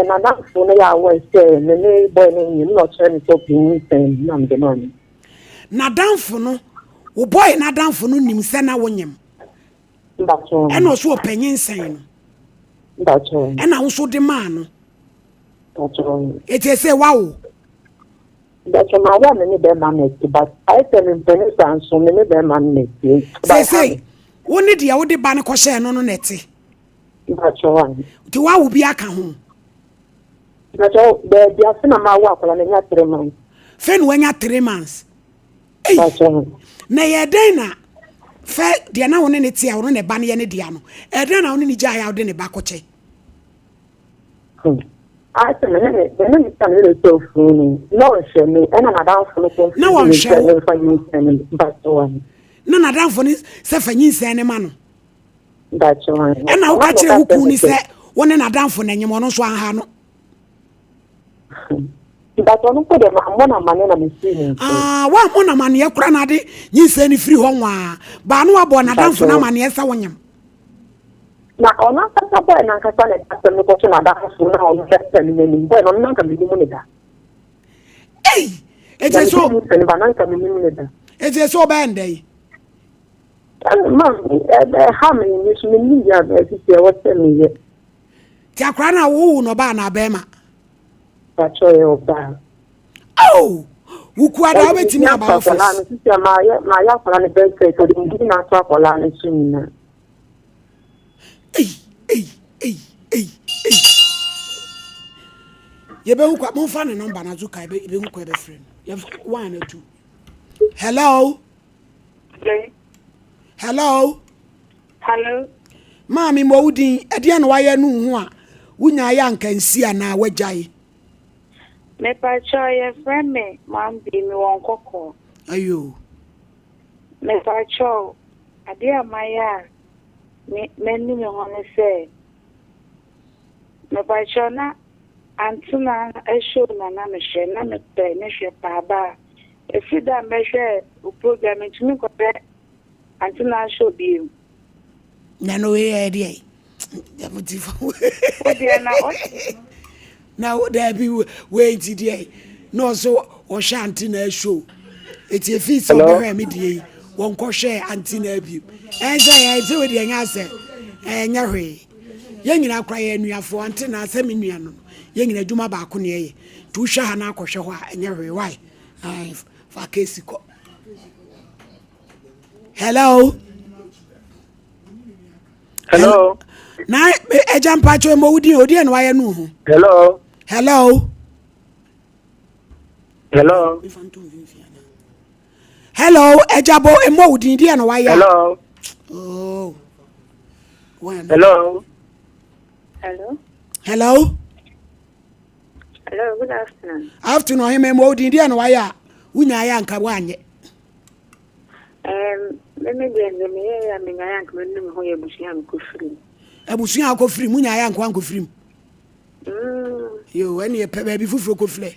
na danfo na ya wa say me boy no no chere so pin sen na me no na danfo no wo boy na danfo no nim se na wonyem mbacho e no so opanyin sen no mbacho e na wo so de ma no mbacho ete say wawo mbacho ma wa me be ma me but I tell him penisa so me be ma me say woni de wo de ba ne ko hye no no nete mbacho ti wawo bi aka ho mbacho be dia se na ma wa akola na nya 3 months fen wanya 3 months mbacho na ye den na fe de na woni ne tia wo ne ba ne ye ne dia no e den na woni ne ja ya wo de ne ba ko che I said, no, so funny. No, she me, and I'm down for the no one share but one. No, na dan for ni se fanyin se ne ma no That's one. and na wo ka kire huku ni se woni na dan for na nyem no so anha no But one put them one man na me see. Wa mo na mane yakura na de nyin se ni free ho nwa ba no abo na dan for na mane esa wonyem Na ona kasa boy na kasa na kasa no ko na da so na on kasa ni ni boy no na ka mi mu ni da. Eje so ni ba na ka mi mu ni da. eje so ba ndai Man, how many years me ni ya be si e what me ye. ti akura na wo no ba na ba ma That's why you ba. Oh wuku ada obetimi aba office Ma ya kwa ni be so di ndi na so akola ni sunna. Yebe hu kwa monfa ne number na zuka ebe hu kwa ebe friend ye 1 and 2 hello Mami mo wudin ede na waye nu hu a wunya ya nkansi ana wagyae me pa cho ye friend me mam bi mi won kokko ayo me pa cho ade amaya me ni me hono se me pa cho na antuna esho na me hwe na me pe me hwe pa ba efida me hwe o program ntumi ko pe antuna show bi na no e dey ya motifo o dia na o now there be wait dey no so o sha antina show eti efi so be hwe me dey won ko hwe antina bi enza ya eti we dey nya se enya hwe ye nyina kra ye nuafo antina se me nua no ye nyina dwuma ba ko ne ye tu hwa ha na akohwe ho a enya hwe why ai fa kesi ko hello na ejam pacho mo wudi odi en waye nu hu hello ejabo mo wudi di en waye oh hello good afternoon him mo wudi di en waye wunya ya nka wanye me de ya me nya yank me num ho ye busuan ko firi abusuan ko firi munya yank wan ko firi yo ene pe ba bi fufuro ko fle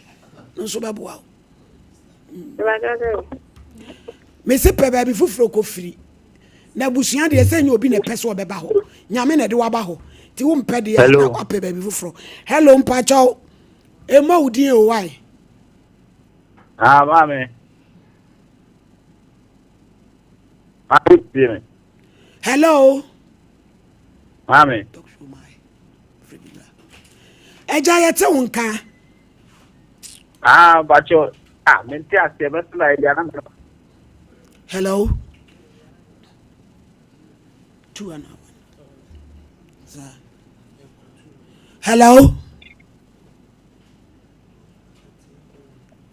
no so ba boa me se pe ba bi fufuro ko firi na abusuan de se nya obi na pe so be ba ho nyame na de wa ba ho ti wo mpe de ya na pe ba bi fufuro hello mpa chaw e ma udin o why mame hello mame eja yete wonka bacho menti ase betla idea na hello 2 and 1 hello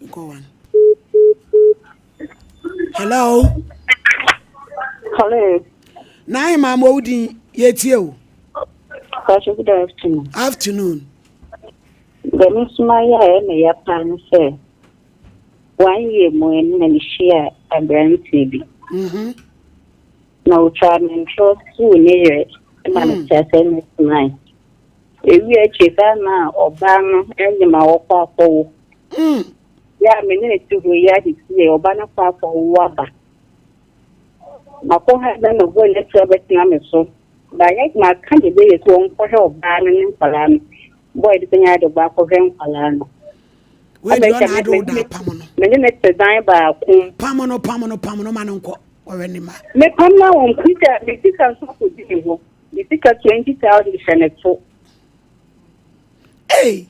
go on hello Nai mama odi yetie o. Good afternoon. Afternoon. The Miss Maya me ya plan say 1 year mo en na share abranti bi. Na utra me trust to ne ma na chase Miss Maya. Ewi a cheka na oba no enye ma wo kwa afọ. Ya me ne tu go ya di se oba na kwa afọ wo aba. Mako ha na no go lecture bet na me so ba yek ma kan de be so on ko ho ba ni pala ni boy the thing I do back of him alano. We do not do that pamono. Many next design by Pamono manonko or anima. Me come now on Twitter, the tickets could be the ticket 20,000 Senate for. Hey,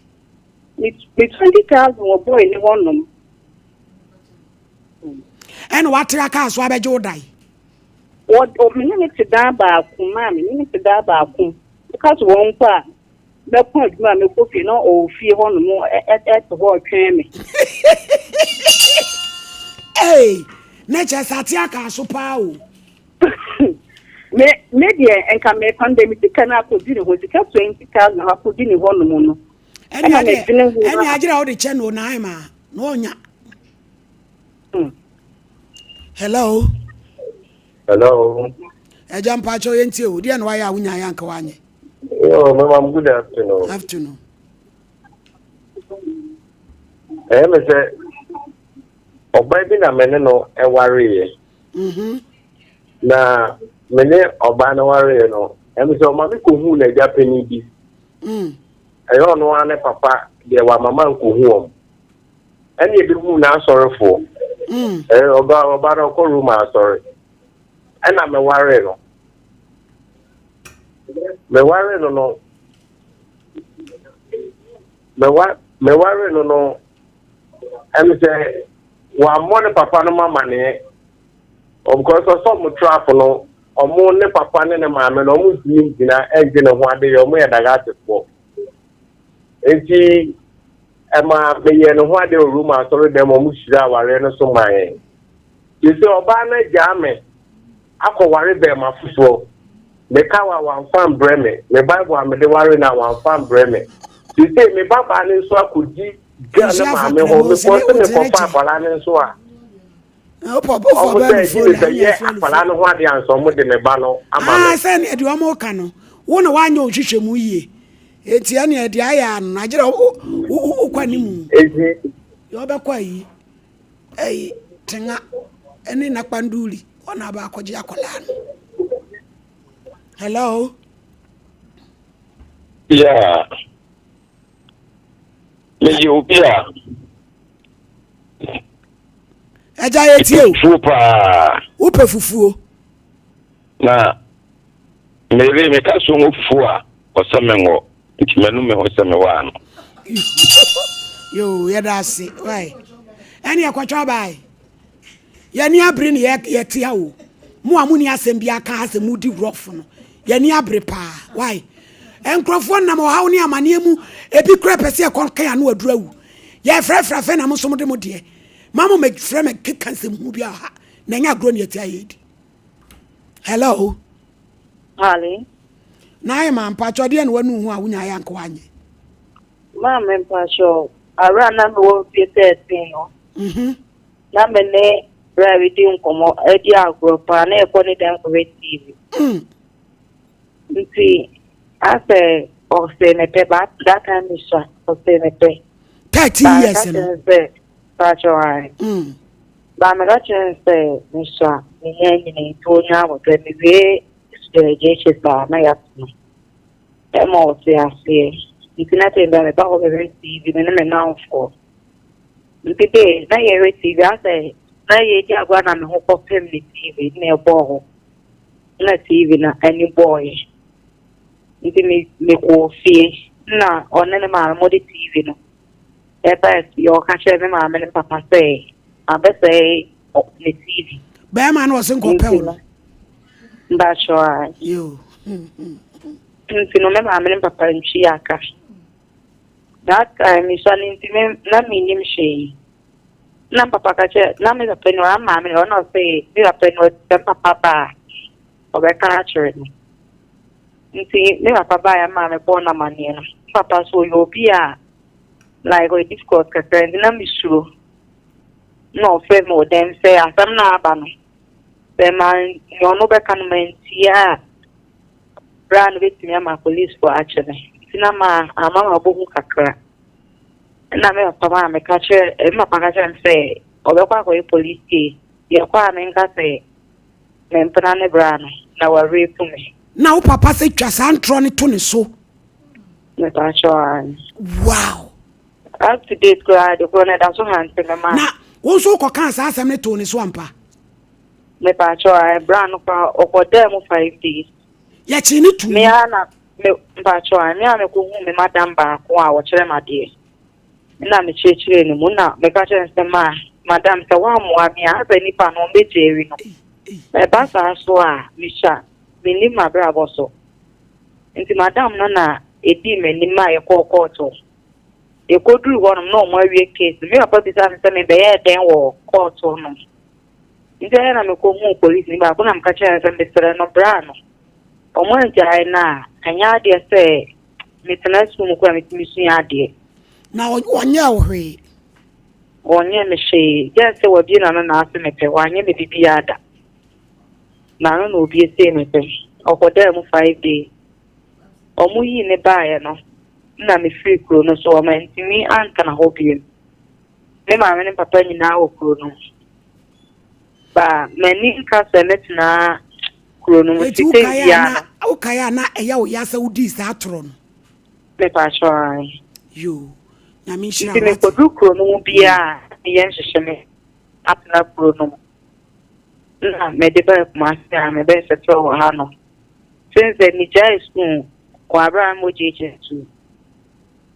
It's 20,000 or boy in one room. and what traka swabba jodai? What minute to die by Kumami, minute to die by Kum. Because one part, the point, Mammy Cookie, no, or fear one more at the whole me. Hey, nature satiaka supao. Media and can make pandemic the canal could do was 20,000 I put in one mono. Any idea how the channel naima? No, nya. Hello. Hello. A jump patcho into the and why are we Yankawani? Yo, ma'am, good afternoon. Afternoon. I say, Obabi na meneno e worry. Na mene obana worry no. Say, mama ko hu na Japanese bi. Ayo no ane papa de wa mama ko hu. Any bi hu na sorry for. Oba ko room sorry. And I'm a worry no. Me worry no. Me worry no. And say, one more papa no mama ne. Of course, some trap no. Or more ne papa ne mama no Muslim dina engine of one day or more than that for. And see, Emma me and one day room I saw them on Mushra Warena so my. You say, Obana Jame. Ako worry be my football. Me kawa one fan breme. Me Bible am the worry na one fan breme. You say me baba ni so akudi gana ma me ho me ko se me ko fa bala ni so a. O papa for ba phone na ye bala no ho ade anso mo de me ba no ama me. Ah say na de o mo ka no. Wo na wa nya ohwehwemu yie. Eti ane de aya no na gere o kwani mu. Ezi. Yo be kwa yi. Ei tenga eni na panduli. Ona ba akoje akola no. Hello. Yeah. Me you bia. Eja yeti o. Fupa. Upe fufuo. Na me ka so fufu a osamengo. Ntimanu me osamenwa no. Yo, yeda se. Why? Eni akwatwa bai. Yani abre ne yeti ha o. Mu amuni asem bia ka asem mudi rough no. Yani abre pa. Why? Enkrofo na mo hawo ne amane mu ebi kra pese e kon kan na adurawu. Ye frefra fe na mo so mo de mo de. Mama me frem e kan sem hu bia ha. Na nya agro ne yeti ayedi. Hello. Ali. Na e man pa chode na wanu hu a wunya ya nko anye. Mama pa show. Ara na no be 13 no. Na me ne Gravity Nkomo edi agro pa na e ko ni dem ko TV. Ase o se me pe ba that time is o se me pe 30 years no. Ba me ga chense me sha ni yenyi ni to nya wo te mi we je che ba na ya no. E mo se ase. Itina te ba me ba ko be TV me na of. Nti na ye TV ase na ye di agwa na me ho ko pem ni TV na e bo ho. Na TV na any boy. Nti me ko fie na onene ma mo de TV no e ba yo ka che me ma me papa say abese o ni TV Ba ma no se nko pe wo nda sure yo nti no me ma me papa nchi aka that time mi so ni nti me na mi nim she na papa ka che na me papa no ma me no say bi papa no papa ba o be ka chere nti me papa ya ma me born na manie no papa so yo bia like we difficult ka friend na mi sure no fe mo dem say asam na aba no be man yo no be kan mentia brand with me ma police for actually tina ma ama bohu kakra na me papa me ka che ma papa ka say o be kwa ko police ye kwa me nka say me mpana ne brand na wa rape me na wo papa se twa santro ne to ne so Wow. Up to date, the corner that's so handsome, man. Na also ko kan sa asem ne to ne so ampa. Me pacho I brand for okodem 5 days. Ya chi ni tu. Me ana me pacho me ana ko hu me madam ba ko a wo kire made. Na me chechire ni mu na me ka chere se ma madam se wa mo ami a be ni pa no be jewi no. Me ba sa so a me sha me ni ma bra boso. Nti madam no na edi me ni ma ye ko to. E ko duru won no mo awie case me papa bi sa me be ye den wo court no. Nti na me ko hu police ni ba ko na mka chere se me sere no bra no. Omo njai na anya de se me tena su mu ko me timisu ya de. Na onye ohwe. Onye me she just we bi na na ase me pe wanye me bibi ada. Na no obi ese me pe. Okoda mu 5 days. Omu yi ne baaye no. Na me free kuro no so ma ntimi anka na hobi. Me ma me ne papa nyina wo kuro no. Ba mani nka se metina kuro no Eti ukaya na eya wo ya sa udi sa atro no. Me pa choi. Yo. Na mi shira. Me ko du kuro no bia yen hyehyeme. Apna kuro no. Na me de ba kuma sia me be se to ha no. Since ni jai school ko abra mo jeje tu.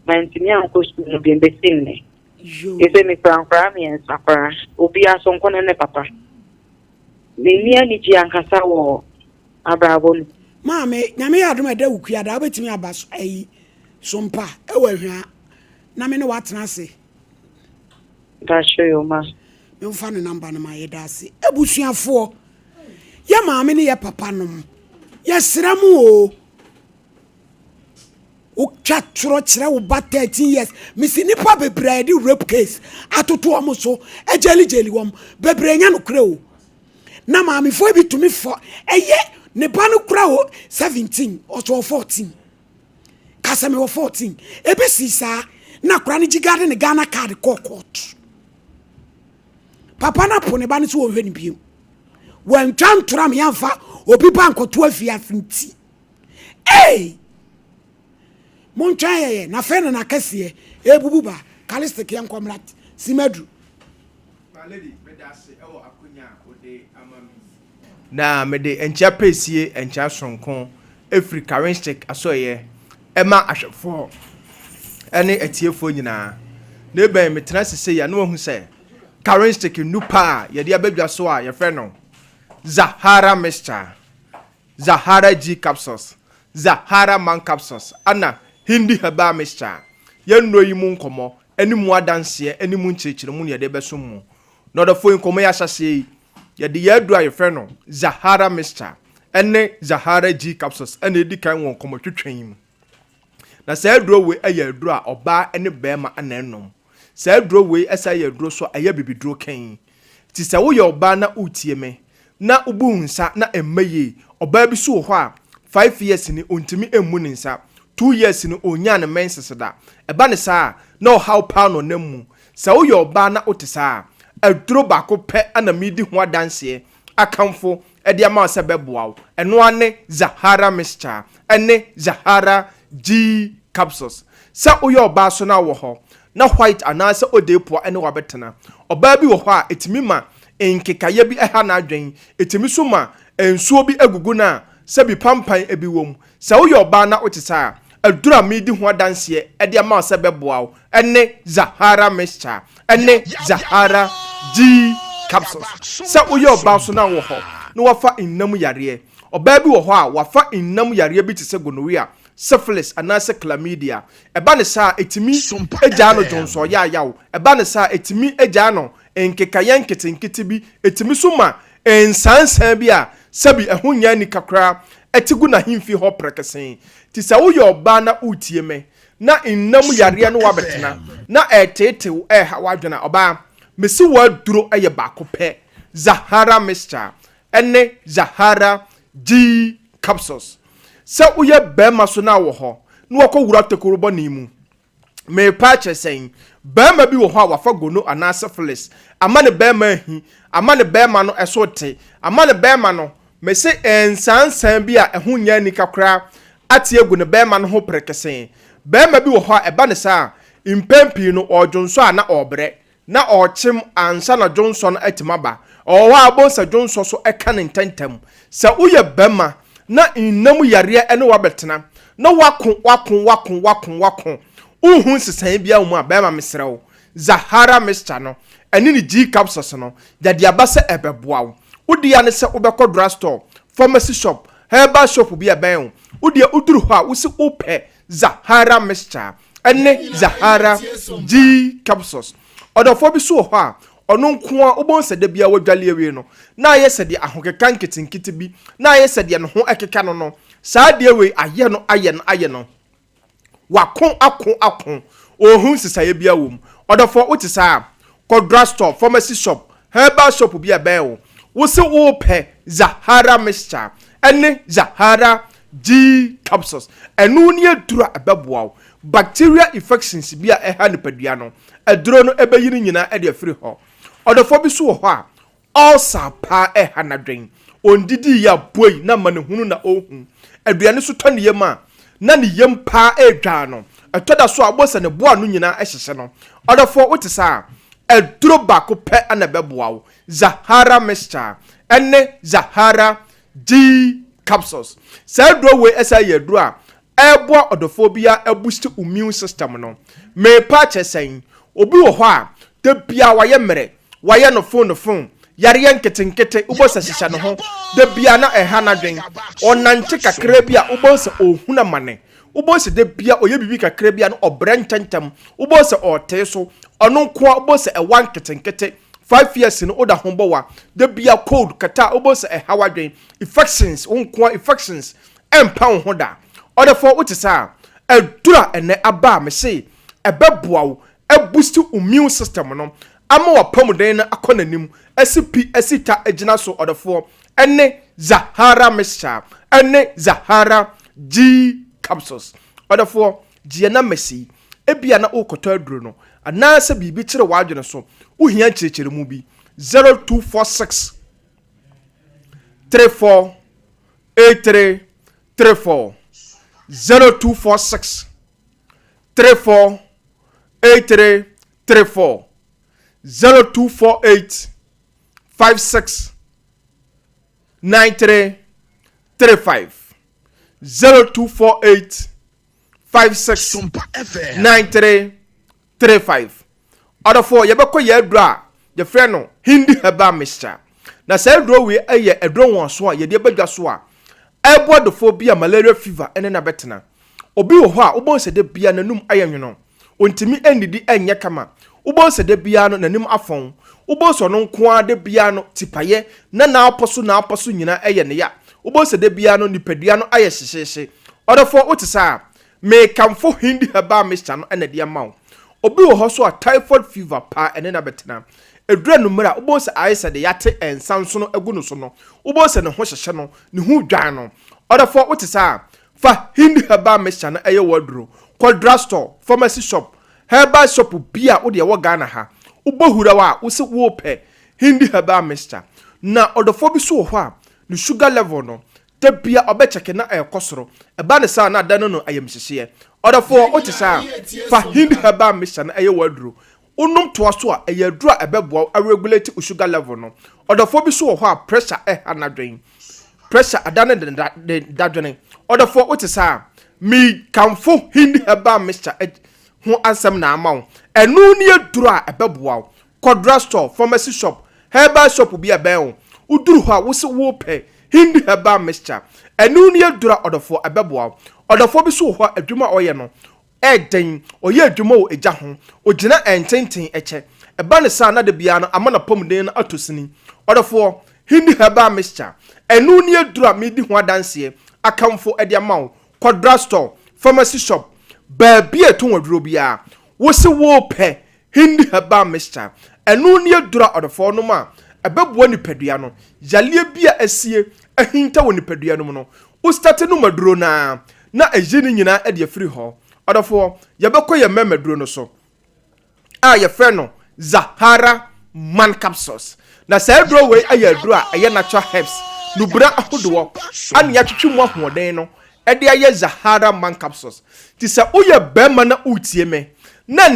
Man timi an ko school no bi embesin ne. Yo. Ese mi frankra mi en sakra. Obi ason ko ne papa. Me ni ji ankasa wo abrabon. Maame, nyame ya adom eda ukua da obetimi abaso ayi sompa e wa hwa. Na me ne watena ase. Da show you ma. Me mfa ne number na ma yeda ase. Ebusuafo. Ya maame ne ya papa nom. Ya sramu o. O chatro kire wo ba 13 years. Misi nipa bebre di rape case. Atoto omo so ejeli wom. Bebre nya no kre o. Na maame fo bi tumi fo eye ne ba no kra o 17 or 14. Kasa me wo 14. Ebe si sa na kra ne jigade ne Ghana card court. Papa na po ne ba ne so wo hwani biem. Wan twantram yamfa obi banko to afia finti. Hey! Mon twaye na fe na kase ebubu ba kalistik yankomrat simadu. My lady, me da se ewo akunya ode amami. Na me de encha pesie encha sonkon efri current stick asoye ema ahwefo ene etiefo nyina na ebe me tena sese ya na ohu se current stick nupa ye de abadwa so a ye fe no Zahara mixture, Zahara G capsules, Zahara man capsules ana hindi haba mixture ye nro yi mu nkomo eni mu adanse eni mu nchechire mu ye de beso mu no do fo nkomo ya hyase ye de ye do aye fe no Zahara mixture ene Zahara G capsules ene edi kan won nkomo twetwen mu na sa aduro we aye aduro a oba ene bema ananom sa aduro we esa ye aduro so aye bibiduro kan ti se wo ye oba na utie me na ubunsa na emaye oba bi so ho a 5 years ni ontimi emu ni nsa 2 years ni onya ne menseseda eba ne sa na how pa no namu sa wo ye oba na otisa aduro ba ko pe ana midi ho adanse akamfo ede ama se beboawo eno ane Zahara mixture ene Zahara G capsules sa wo ye oba so na wo ho na white anasa odepo ene wabetena oba bi wo ho a etimi ma enkekaye bi eha na adwen etimi so ma ensuo bi agugu na sabi pampan ebi wom sa wo ye oba na otisa adura midi ho adanse ede ama se beboawo ene Zahara mixture ene Zahara G capsules sa wo ye oba so na wo ho na wafa innam yare oba bi wo ho a wafa innam yare bi tise gonorrhea syphilis anase chlamydia eba ne sa etimi eja no jonso ya yawo eba ne sa etimi eja no enkekaye nketenkete bi etimi suma ensansan bi a sabi ehonya ni kakra etigu na himfi ho prekesen ti sa wo ye oba na utie me na innam yare no wabetena na etete ha wadwena oba mesi waduro eye baako pe Zahara mixture ene Zahara G capsules sa uye bema so na wo ho na wako wura tekorobo ni mu me pache sen bema bi wo ho a wafa gono anase syphilis amane bema hi amane bema no esote amane bema no me se ensansan bi a ehunya ni kakra ate egu ne bema no ho prekesen bema bi wo ho eba ne sa impempi no odwonso a na obre na ochim ansa na Johnson atimaba owa abonsa Johnson so eka ne ntentam sa uye bema na inam yare ene wabetena na wakon uhun sisan bia mu a bema mesrew Zahara Mr no ene ni G capsules no dade abase ebeboa udi ya ne se ubekọ drugstore pharmacy shop herbal shop bia ben udi uduru ho a usi upe Zahara Mr ene Zahara G capsules odofo bi so ho a ono nko a obonse de bia wadwale awie no na yese de ahokeka nkitinkiti bi na yese de no ho ekeka no saa de we aye no wakon ohun sisaye bia wom odofo uti saa drugstore pharmacy shop herbal shop bia ben wo se wo pe Zahara Mixture ene Zahara G capsules enu ni adura abeboa bacteria infections bia eha nipadua no aduro no ebayiri nyina e de afiri ho odofo bi so ho a ulcer pa eha na dwen ondidi ya boy na manehunu na ohun aduane so tone yem a na ne yem pa edwa no etoda so abosa ne boa no nyina ehyehye no odofo wotisa aduro bako pe ana beboa Zahara Mixture ene Zahara G capsules sa aduro we esa ye aduro a ebo odofobia boost immune system no me pa chesen obi wo ho a de bia waye mere waye no phone yare yanketenkete ubosa shisha no ho de bia na eha na dwen onante kakra bia ubosa ohuna mane ubosa de bia oye bibi kakra bia no obrententem ubosa ote so ono nko ubosa e wanketenkete 5 years no oda hombowa de bia cold kata ubosa e hawa dwen infections unko infections empa ho da odefo utisa edura ene aba me se ebeboa boost immune system no ama wapomuden na akonanim esita agina so odefo ene Zahara Mixture ene Zahara G capsules odefo gie na mesi ebia na okoto aduro no anasa bibi kire wadwene so uhia kirekire mu bi 0246 34 83 34 0246 34 83 34 0248 56 93 35 0248 56 93 35 odofo yebeko ye aduro a ye frɛ no Hindi Herbal Mixture na sa aduro we eye aduro won so a ye de badwa so a ebodofo bia malaria fever ene na betena obi wo ho a ubonse de bia nanum ayenwono ontimi enidi enye kama ubonse de bia no nanim afon ubonse no nko a de bia no tipaye na aposo nyina eye ne ya ubonse de bia no nipadua no aye hyehye odofo utisa me kamfo Hindi Herbal Mixture no ene de amaw obi wo ho so a typhoid fever pa ene na betena edura numera ubonse ayese de yate ensanso no agu no so no ubonse ne ho hyehye no ne hu dwan no odofo utisa fa Hindi Herbal Mixture na eye waduro drugstore pharmacy shop herbal shop bia wo de wo Ghana ha ubohura wa wo se wo pe Hindi Herbal Mixture na odofo bi so ho a ne sugar level no te bia obecheke na ekosoro eba ne sa na adano no ayemhyehye odofo o tisa fa Hindi Herbal Mixture na eye waduro unum to aso a eye aduro ebeboa a regulate sugar level no odofo bi so ho a pressure anadwen pressure adane de dadwene odofo o tisa mi kamfo Hindi Herbal Mixture ho ansem na amaw enu ni aduro a ebeboa drugstore pharmacy shop herbal shop bia ben uduru ho a wo se wo pe Hindi Herbal Mixture enu ni aduro odofo ebeboa odofo bi so ho adwuma oye no eden oye adwuma o eja ho ogina ententen eche eba ne sa na de bia no amana pomden na atosini odofo Hindi Herbal Mixture enu ni aduro medi ho adanse akamfo ede amaw drugstore pharmacy shop baabi eto waduro bia wo se wo pe Hindi Herbal Mixture enu ni aduro odofo no ma ebeboa nipadua no yalie bia asie ahinta wo nipadua no no wo start no maduro na ejini nyina e de afiri ho odofo yebeko ye memaduro no so a ye frɛ no Zahara Man capsules na sa aduro we aye aduro a ye natural herbs nubra ahodowo an ya twetwe mu ahoden no ɛde ayɛ Zahara man capsules ti sɛ woyɛ bɛrima na utie me na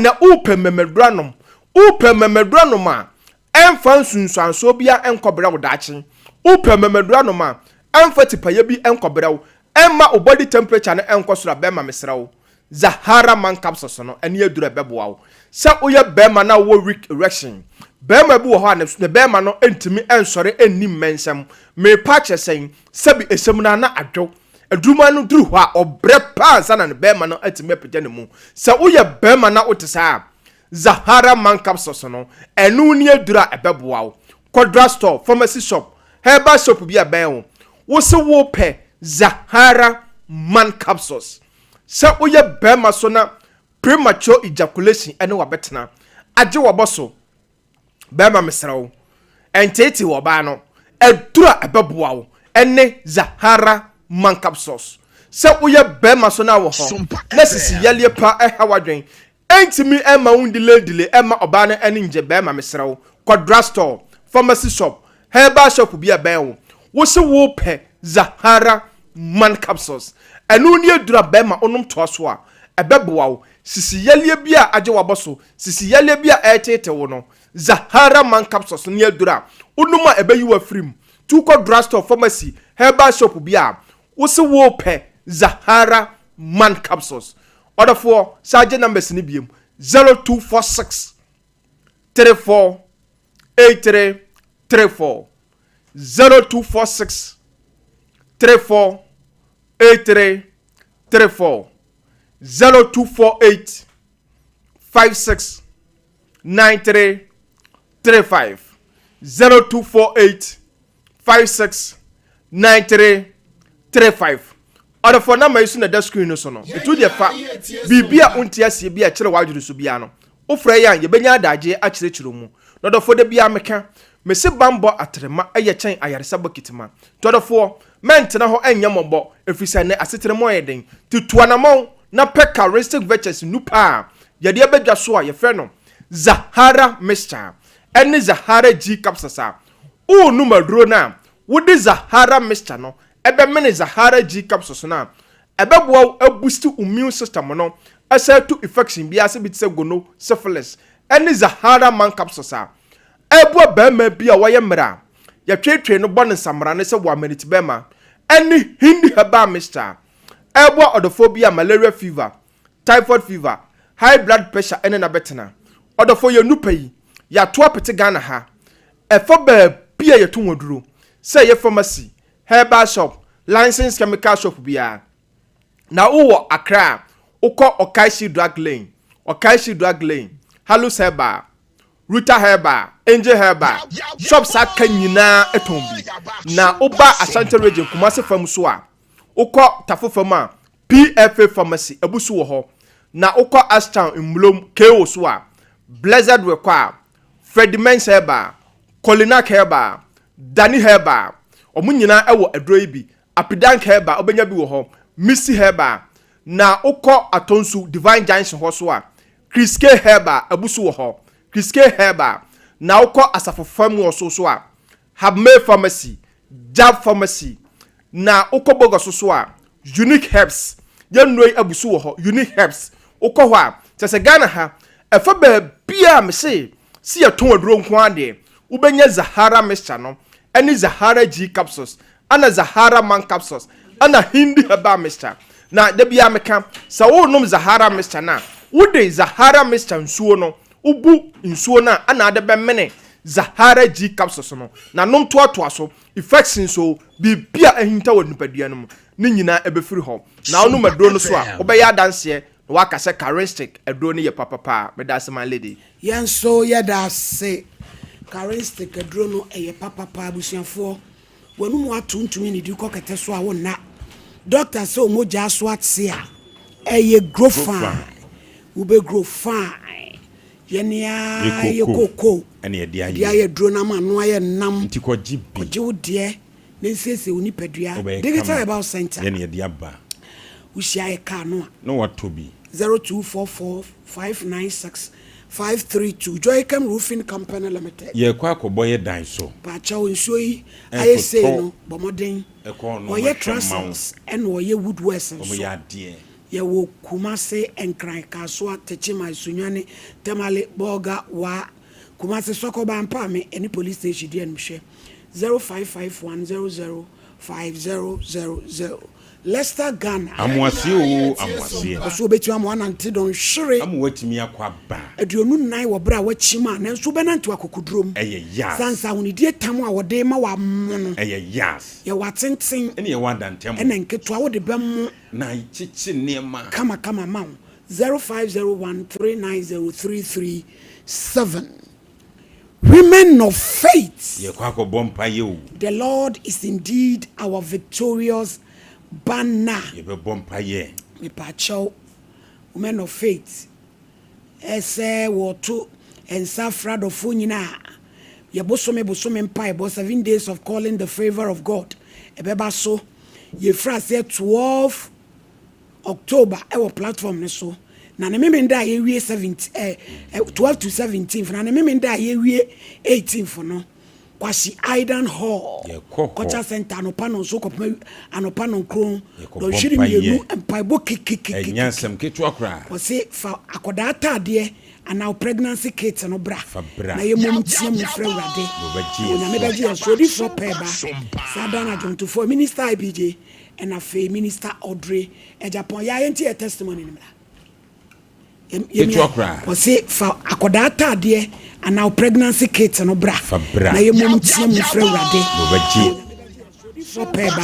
upe memeduranom a ɛmfa nsunsuanso bia ɛnkɔbrɛ wo daakye upe memeduranom a ɛmfa tipaya bi ɛnkɔbrɛ wo ɛmma o body temperature na ɛnkɔsora bɛrima mesrɛ wo Zahara man capsules no ɛne adura bɛboa wo sɛ woyɛ bɛrima na wo weak erection bɛrima bi wɔ hɔ a ne bɛrima no ntumi ɛnsɔre ɛnni mmɛnsɛm mepa kyɛ sɛn sɛbi esɛm na adwo aduma no duru hɔ a ɔbrɛ paa nsa na ne bɛrima no atumi apagya ne mu sɛ woyɛ bɛrima na wote saa Zahara man capsules no ɛno ne adura ɛbɛboa wo kɔdra store pharmacy shop herbal shop bi abɛn wo wo se wo pɛ Zahara man capsules sɛ woyɛ bɛrima so na premature ejaculation ɛne wabɛtena agye wɔ so bɛrima mesrɛ wo ɛntete wɔ baa no ɛdura ɛbɛboa wo ɛne Zahara man capsules sɛ woyɛ bɛrima so na wɔ hɔ na sisi yɛlie pa ɛha wadwen ɛntimi ɛma wo delay ɛma ɔbaa no ɛne ngye bɛrima mesrɛ wo kɔdra store pharmacy shop herbal shop bi abɛn wo wo se wo pɛ Zahara man capsules ɛno ne adura bɛrima onom toa so a ɛbɛboa wo sisi yɛlie bi a agye wɔ so sisi yɛlie bi a ɛtete wo no Zahara man capsules ne adura onom a ɛbɛyi wa frim tu kɔdra store pharmacy herbal shop bi a wo se wo pɛ Zahara man capsules order for sergeant numbers ni biem 0246 34 83 34 0246 34 83 34 0248 56 93 35 0248 56 93 35 order for number isu na da screen no so no etu de fa bibia unti asie bia kire wadwuru so bia no ofra yan ye benya adaje a kire mu no do for de bia meka mese bambo atrema eye chen ayaresa bokitima to do for mentena ho enya mobo efisa ne asetere mo yeden tutuanamon na peka restic virtues nupa ye de bedwa so a ye fe no Zahara mixture ene Zahara G capsules a o numaduro na wo de Zahara mixture no ebe mene Zahara G capsules na ebe boa boost immune system no asa to infection bi ase bi tse gono syphilis ene Zahara man capsules a ebo ba ma bi a woye mra ya twetwe no bone samra ne se wo ameniti be ma ene hindi haba mixture ebo odophobia malaria fever typhoid fever high blood pressure ene na betena odofo ye nupa yi ya to apete Ghana ha efo ba bia ye to woduro say ye pharmacy herbal shop licensed chemical shop bia na uwo Accra uko Okaishi drug lane Halus Herbal Ruta Herbal Angel Herbal shops aka nyina etombi na uba Ashanti region Kumasi fam so a uko Tafo fam a PFA pharmacy ebusu wo ho na uko Ashtown Mlom KO so a Blessed Require Fredimens Herbal Kolinak Herbal Dani Herbal omu nyina ewo adro yi bi apidank Herbal obenya bi wo ho Missy Herbal na uko Atonsu Divine Junction ho so a Chris K Herbal ebusu wo ho Chris K Herbal na uko Asafo fam wo so a Habme Pharmacy Jab Pharmacy na uko Bogo so a Unique Herbs yenoi ebusu wo ho Unique Herbs uko ho a tese Ghana ha efa ba bia me se si ya ton adro nko ade ubenya Zahara mixture no ene Zahara G capsules ana Zahara man capsules ana hindi haba mixture na de bia meka sa wo nom Zahara mixture na wo de Zahara mixture nsuo no ubu nsuo na ana ade be mene Zahara G capsules no na nom toatoa so infection so bibia ahinta wo nipadua no ni nyina ebefiri ho na ono maduro no so a obeya adanse waka se charistic edro ne ye papa me da se my lady yenso ye da se charistic edro no eye papa abusianfo wanu mu atuntumi ni di kokete so a wona doctor say omoja so atse a eye grow fine ube grow fine yenia ye koko ene ye dia ye edro na ma no aye nam ntiko jibi oje de ne sese onipadua digital about center yenia dia ba usia ye ka no no watobi 0244 596 532 Joycam Roofing Company Limited. Ye kwa ko boye dan so. Pacha nsuo yi aye say no bomoden. Oye trusses and oye woodworks so. Omo ya de. Ye wo Kumase enkran kaso atechima sunwane temale boga wa Kumase Sokoba Mpame any police station di enhwe 0551005000 Leicester Ghana Amwase o amwase. Oso betu am wanante don hwere. Amwatimi akwa ba. Aduonu nan wo bra wa chima na nso benanto akokudrom. Eye yas. Sansa hunidie tam a wode ma wa mono. Eye yas. Ye watenten. Ene ye wanda ntem. Ene nketo a wode bem na chichi nema. Kama ma 0501390337. Women of faith. Ye kwa ko bompa ye o. The Lord is indeed our victorious banner. Ye be bompa ye. Me pacho women of faith. Ese woto ensafra do funyina. Ye bosome mpa e 7 days of calling the favor of God. Ebeba so ye fra say 12 October our platform ne so. Na ne memenda ye wie 17 12 to 17 na ne memenda ye wie 18 for no. Kwasi Aidan Hall. Kocha center no pano so ko anopa no kron. Do shiri mienu empaibo kikiki. Enyansem ketu akra. O se fa akoda atade ana pregnancy kit no bra. Na ye mom tie mu fra wade. Na me beji so di for peba. Sadana jonto for minister IBJ and afa minister Audrey e Japan ya enti a testimony ni mra. Ketu akra. O se fa akoda atade ana pregnancy kit no bra. Na ye mom tie mu fra wade. For peba.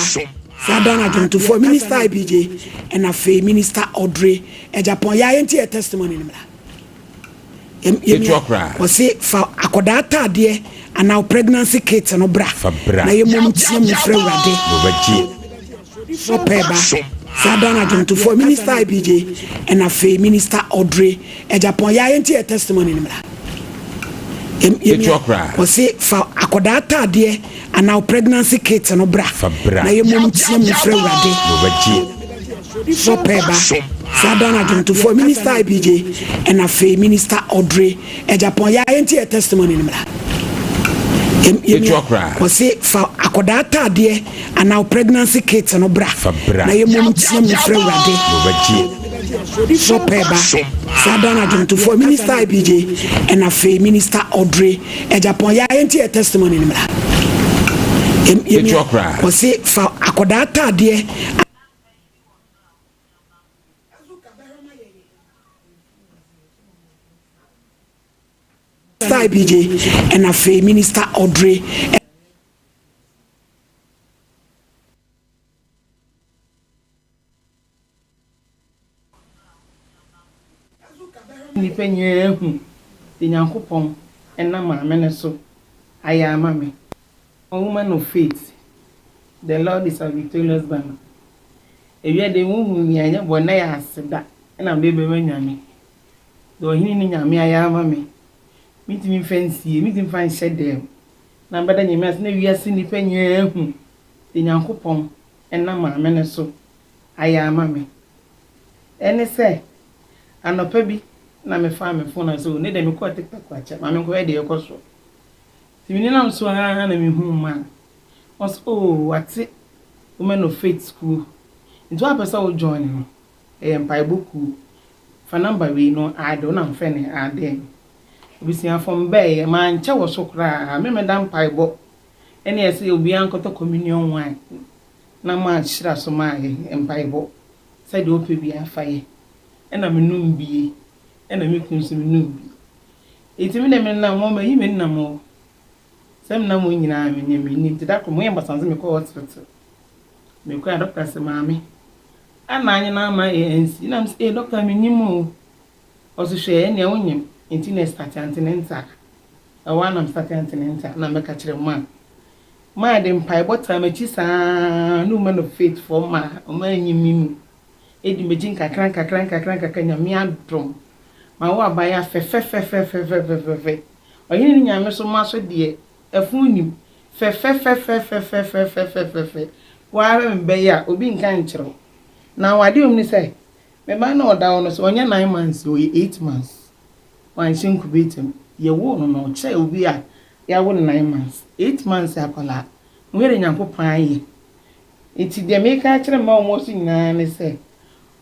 Sadana jonto for minister IBJ and afa minister Audrey e Japan ya enti a testimony ni mra. O se fa akoda atade ana pregnancy kit no bra. Na ye mom tie mu fra wade. For peba. Sadana jonto for minister IBJ and afa minister Audrey e Japan ya enti a testimony ni mra. O se fa akoda atade ana pregnancy kit no bra. Na ye mom tie mu fra wade. For peba. Sadana jonto for minister IBJ and afa minister Audrey e Japan ya enti a testimony ni mra. O se fa akoda atade ana pregnancy kit no bra. Na ye mom tie mu fra wade. For peba. Sadana jonto for minister IBJ and afa minister Audrey e Japan ya enti a testimony ni mra. O se fa akoda atade IBJ and afa minister Audrey ni penye hu the Nyankopon enna maame ne so aya mame. A woman of faith, the Lord is a victorious banner. If you are the woman me anya bona ya aseda na bebe nyame do hini ni nyame aya mame mitimi fancy mitimi fan shedem na bada nyame as na wiase ni penye hu the Nyankopon enna maame ne so aya mame ene se anopa bi na me fa me phone so ne dem ko TikTok acha ma me ko e de ko so timini na so na me hu ma os what women of faith school into a person will join no mpaiboku fa number we no add na mfe ne add obisia from be ma nche wo so kra me dam mpaibo ene ese obi ankoto communion wine na ma shira so ma mpaibo say de ope bi afaye ena me num bie ena me kunsu me num bi etimi de me na mo ma yi me na mo sem na mo nyina me nyame ni ti da ko mo yamba sanze me ko hospital me ko doctor se maami ana anyi na ama ANC na m say doctor me nyimo oso hwe ne wonyim enti na start antinenta awa na start antinenta na me ka kire ma de mpai bota ma chi saa no man of faith for ma o ma nyimimu edi mejin kakran nyame adom ma wo abaya fe oyini nyame so ma so de afunim fe wa mbe ya obi nkan kiro na wade omni say Me ba na oda no so onye 9 months or 8 months. Wan incubate him. Ye wo no no che obi a ya wo 9 months. 8 months akola. Nwere nyankopon aye. Eti de make a kire ma omo so nyina ne se.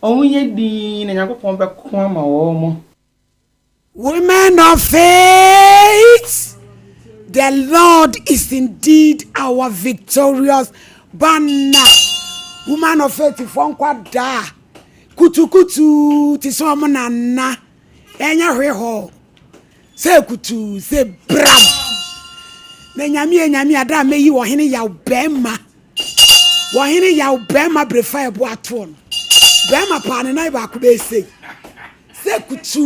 Onye di na nyankopon be ko ma wo mo. Women of faith, the Lord is indeed our victorious banner. Woman of faith, fonkwa da kutu kutu ti so mo nana enya hwe se kutu se bram na nyame ada meyi wo hene ya bema brefa ebo ato no bema pa ne na ba ko be se kutu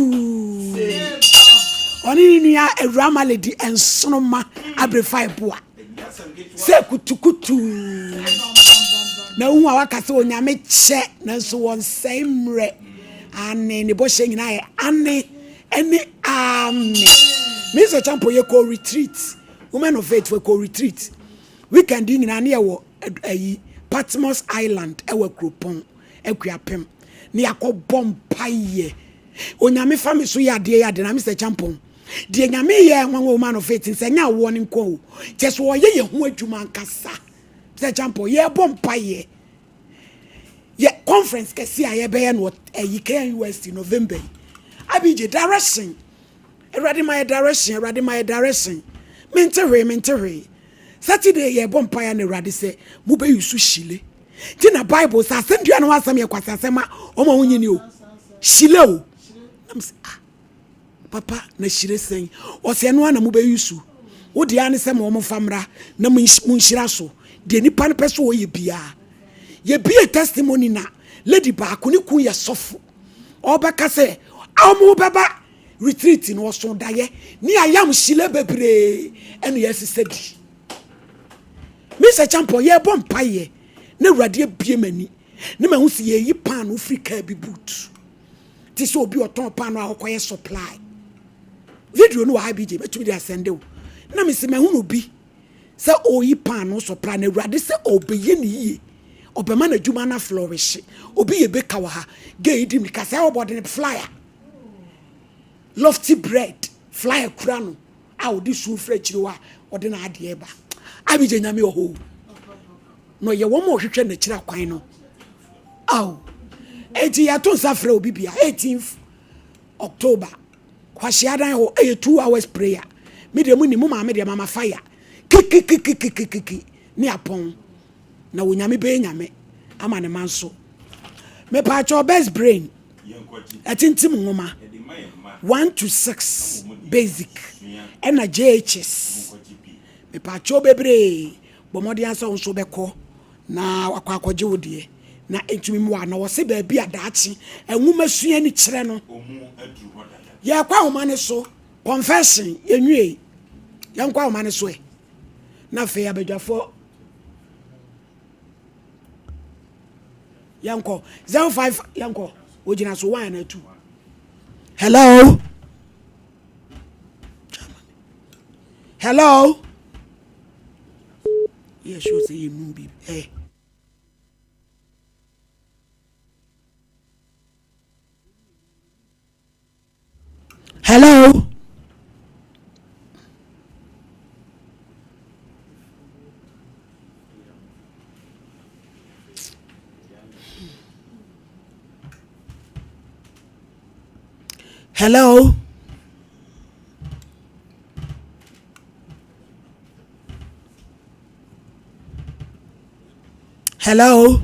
oni ni ya ewrama lady ensonoma abrefa ebo se kutu na unwa wakase onyame che na so won semre ane ne bo hye nyina ye ane Mr. Champo ye ko retreat women of faith we ko retreat weekend nyina ne ye wo Patmos Island ewe Kropon Ekuapem ne yakobom paye onyame fami so ya de na Mr. Champo de nyame ye nwa woman of faith nsenya wo ne nko cheso wo ye hu adwuma nkasa Mr. Champo ye bom paye ye conference kesi a ye be ye no UK West in November abije direction Erade my direction mentere Saturday ye bom paye na erade se mu be yusu shile ti na Bible sa asendua na wasam ye kwasa asema o ma wonyini o shile o nam se papa na shire sen o se no na mu be yusu wo de ane se mo famra na mu nshira so de nipa ne peso o ye bia testimony na lady ba ko ni kun ye sofo obeka se amu baba retreat no so daye ni ayam shile bebre enu yesisedi Mr. Champo ye bom paye na urade bie mani ne ma hu si ye yi pan no Africa bi boot ti so obi oton pan no akoye supply video no wa BJ betumi dey send o na me se ma hu no bi se o yi pan no supply na urade se obeye ni yi obema na djuma na flourish obi ye beka wa ha ge idi mi ka se obody ne flyer lofty bread flyer kura no a odi su frechiri wa odi na ade eba abije nyame oho no ye wo mo hwehwe na kira kwan no aw eti ya to safra obi bia 18th October kwahia dan ho 2 hours prayer me de mu ni mu ma me de mama fire kiki ni apon na wonyame be nyame ama ne manso me pa cho best brain atintim ngoma 1 to 6 basic and a JHS me pa cho bebre bomodi anso nso beko na akwakoje wodie na entumi mu na wo se ba bia daachi enwuma sua ni kire no ye kwa homa ne so confession enwie ye kwa homa ne so na fe ya bedwafo yanko 05 yanko ojina so 1 na 2 hello yes you say you know baby hey hello hello hello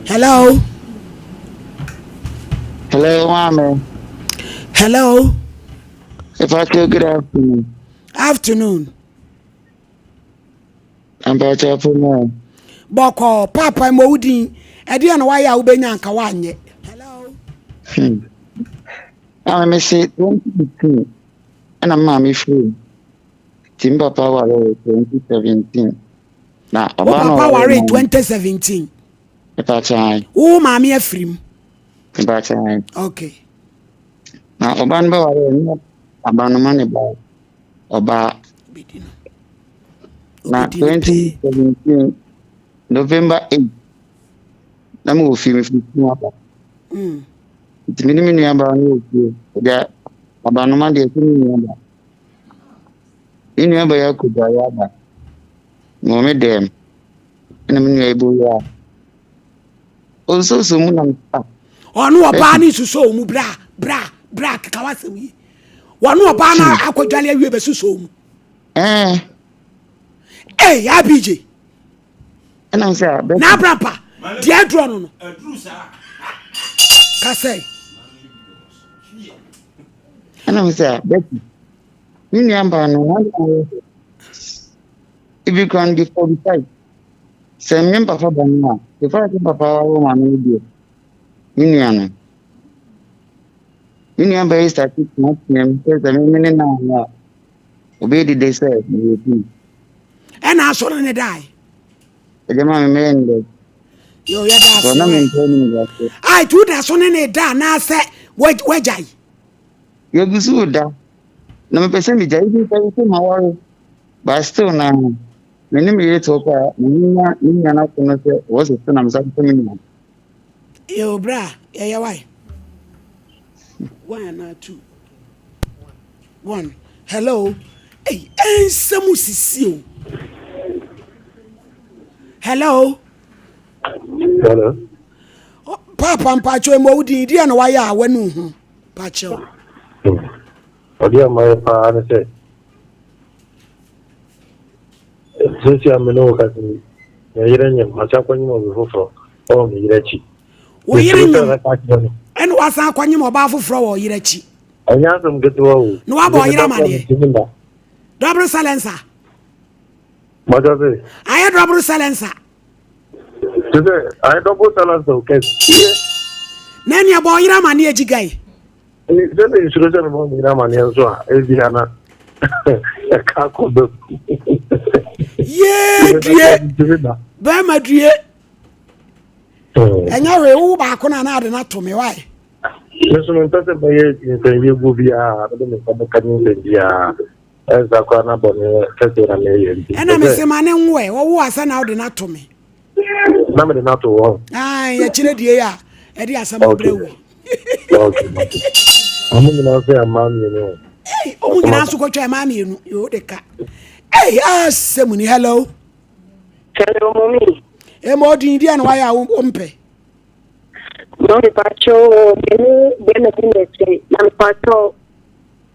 hello Hello, Mama. hello If I could, good afternoon I'm about to afternoon. boko papa mo udin e de na wa ya ubenya nka wa anye hello I'm a say 2015 and I'm mommy free. Timber Power 2017. Now, papa ware 2017 if I try. o mami afrim If I try. okay Now, Obanba ware abanomane ba oba. Now, 2017 November 8. na mo fi me fi aba nti me ni me nua ba no ofi ya aba no ma de fi me nua ba ni nua ba ya ko ja ya ba no me dem na me nua ibo ya so mu na onu oba ni suso mu bra kawase wi wonu oba na akwadwale awie be suso mu ya bj na say na brapa dia dro no ka say na say Betty ni namba no if you can be 45 say me papa banana before papa wo ma no bi ni ana ni namba is start not name say me na obedi they say and I saw ne die ejema me ende yo ya da so na me ntoni ga ai tu da so ne da na say wejai yo gusu da na me pese mi jai bi sai ma waro but still na me ni me yeto ka ni na ko no se wo se na me sa ko mi yo bra ya why 1 and 2 1 hello hey ensamu sisi hello papa mpacho mo udi dia na waya awanu hu pacho odi ama pa na se sisi ameno kasi yire nyem acha kwanyi mo bifofo o mi yire chi wo yire nyem en wasa kwanyi mo ba foforo wo yire chi anya sam getuwa wo no wa bo yire mane double silencer Madame, I had double silencer. Today, I double silencer, okay? Nani a boy, Ramani, a guy. Then the instruction about Ramani as well, Ediana. A caco. Yeah, dear. Bama, dear. And you're back on another, not to me. Why? Listen, that's a by you will be a coming as a corner bonnet, and I'm a seman way, or was an out not to me. Number not to one. Aye, a chile dear, Eddie has some blue. I'm going to say a man, you know. Hey, oh, you have to go to a mammy, you the cat. Hey, Semony, hello. Hello, mommy. A more Indian, why I won't pay. Mommy, Pacho, Benedict, and Pacho.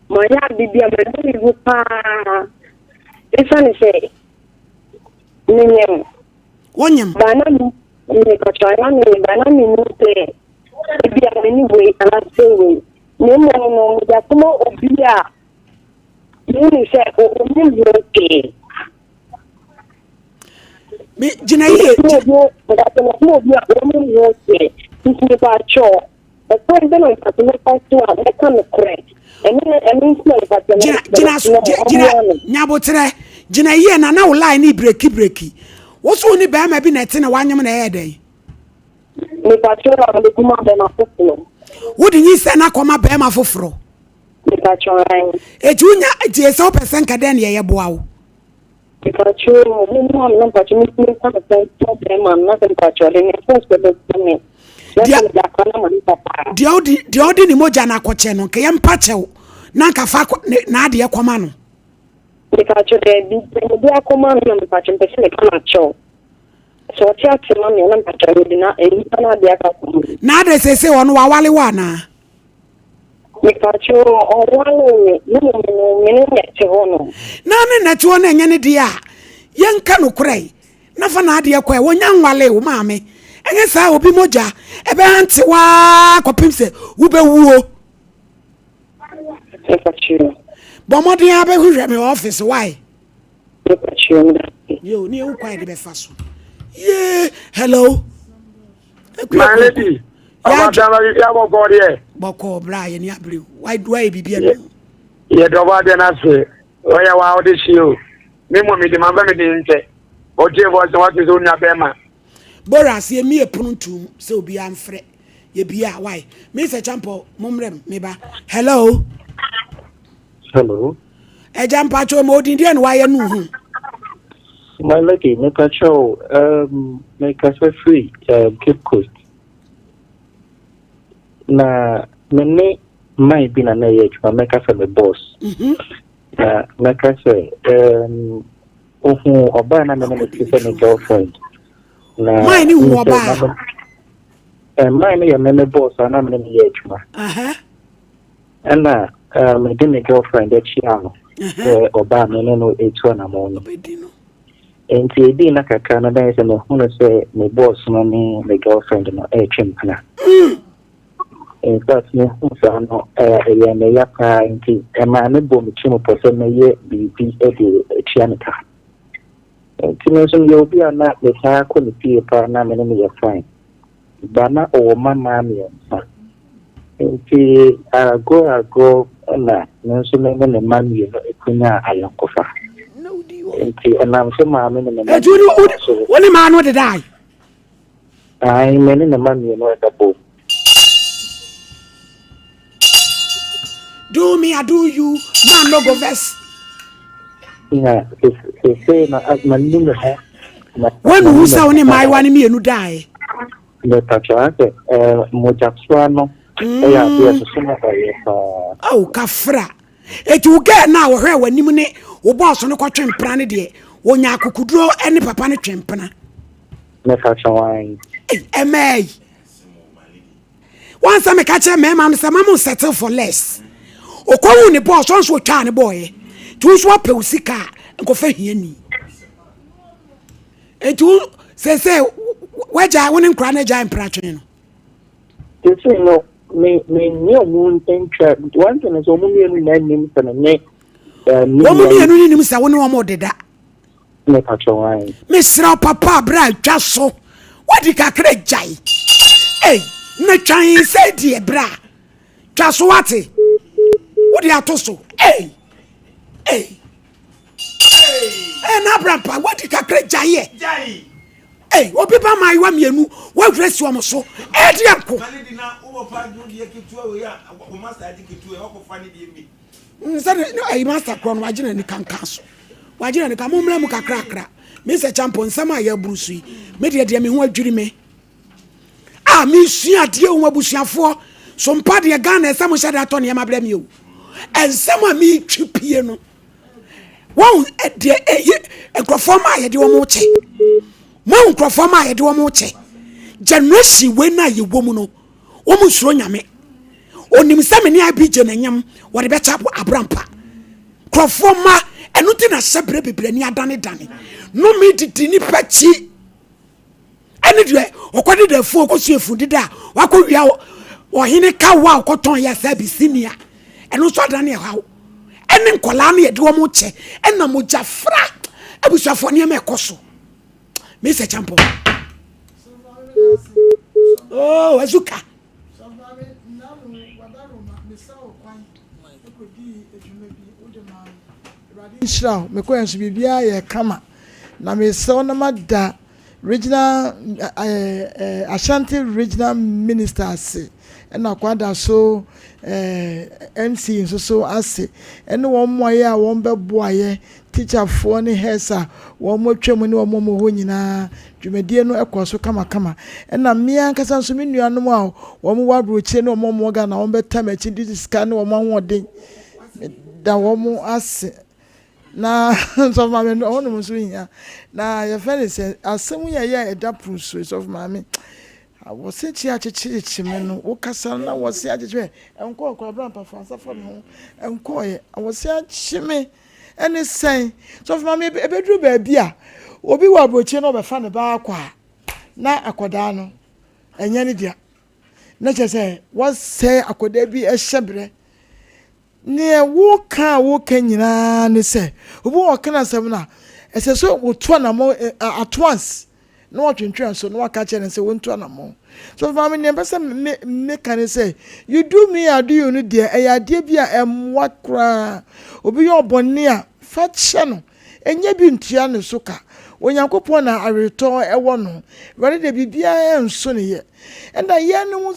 My yard be a very good pa. If I say, William, Banana, Banana, be anyway, and I say, no, that more of beer. You said, oh, okay. Me, Jinae, that's no okay. This is about show. A friend of the kind of correct. Nyabotre Jina ye na na line ni breki wo so ni ba ma bi na te na wanyem na ye den me patro na kuma be na foforo wo di ni se na koma be ma foforo me patro ran etunya je so person ka den ye boa wo me patro mo na patro mi ka be ma na be patro le first be me dia odi ni moja na akoche no ke yempa chew na nkafa na ade ekoma no me patro de akoma no me patro pese me kana chew so tiati ma me na patro de na eni na ade akoma na ade sese wono wawale wa na me patro o wale no me nete wono na ne nete wono enye ne dia yenka no kurai na fa na ade ekwa wonya nwale wo maame enye sa obi moja ebe anti wa kopimse wo be wuo bomodi abe hwehwe me office why yo ni e kwa de be fa so yeah hello my lady ya mo god here boko bra ye ni abre why bibia no ye do ba de na se oya wa odi shi o me mo mi de ma ba me de nte o je bo so what is on na be ma Boras ye mi epuntum se obi amfre ye bia why me se champo momrem me ba hello e jampa cho mo di ndie no why nu hu my lady me ka cho make us free Cape Coast na me might be na age but make us a boss make us oba na me me girlfriend na mine who oba mine ya me boss na me age ma and me dey me girlfriend that she ano oba me no etu na mo no enti edi na kaka na dan se me hunu se me boss no me girlfriend no twempana in fact me hunu no ya me ya pa enti ma me bo me chimo pose me ye bibi e de chianka enti me so ye obi ana me ta ko ni pie pa na me no me ya fine bana o mama me enti go na so me me man ye no ekunya ayankofa enti anam se ma me ne ma woni ma no de dai ai me ne ma me no da bo do me I do you man no go vex yeah se na man ni no ha when who say woni mai wani me enu dai le tacha mo jakswa no ya dia so na ba ye oh kafra etu ga na wo hwe wani mu ne wo boss no kwatwempra ne de wonya akukuduro ene papa ne twempna me tacha wine emay once I catch a man am say mamu settle for less okwawu ne boss on so twa ne boy tu so pe usika nko fa hiani etu se waja woni nkra na ja impratwen no you know me new moon tentra one thing is omo me na nim sana ne omo me enu nim sa woni omo deda me tacha wine me sra papa bra twa so wadi kakra jai na twan say die bra twa so wate wodi atoso na bra pa wadi kakra jai obi ba mai wa mienu wa vresi omo so di anko mali na wo pa ju die kitua we ya o master di kitua e ko fa ni die mi no master kron wagina ni kankaso wagina ni kamomla mu kakra me se champion sama ya brusu me de me ho adwiri me me sua de ho abusuafo so mpa de Ghana esam hye da to ne ma bra mi o ensama mi twipie no won de ekrofoma ye de wo mo che mo nkrofoma ye de wo mo che generation we na ye wo mu no wo mu suro nyame onim se me ne abije na nyam wo de be chapo abrampa krofoma enu ti na sebre bebre ni adane dane no mi didi ni pachi eni de okodi de fu okosu efu dida wakowia ohene ka wa okoton ya sabi senior enu so dane ha eni nkola na ye de wo mo che ena mo jafra abusuafo ne me ekoso me se champo oh azuka Israel me ko enso bibia ye kama na me se na mada regional Ashanti regional ministers na kwada so MC so ase ene won moye a won beboaye teacher fo ne hesa won motwam ne won mo ho nyina dwumadie no ekoso kama ena mia nkasa so me nuanom a won wabrochie ne won mo ga na won betam achi diska ne won hoden da won ase na so mama no ono so nya na ye fele se asemu ye eda pruso so mama wose chi achechi me no wo kasa na wose achechi enko bra pa fansa fo me enko ye wose achi me ene sen so mama ebedru ba bia obi wa brochi no be fa ne ba akwa na akoda no enye ne dia na chese wose akoda bi ehyebre ne wo ka nyina ne se obi wo kana sem na ese so wo to na mo at once no atwentwe so no aka che ne se wo nto na mo so family ne pese me kan say you do me I do you no dia e ya dia bia emwa kra obi yo bonni a fa che no enye bi ntua ne so ka onyankopon na areto ewo no were de bibia enso ne ye enda ye ne wo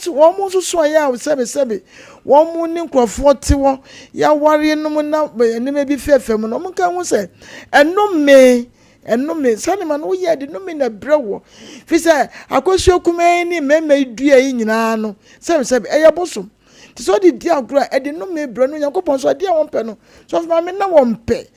so ya wo sebe won mu ni nkrofo tewo ya ware no mu na enema bi fefem no mo kan ho se enom me enome sane man wo ye de nome na brewo fi say akosua kuma ni meme dua yi nyina no se eye bosom ti so di dia agro e de nome bre no Yakobon so dia won pe no so ma me na won pe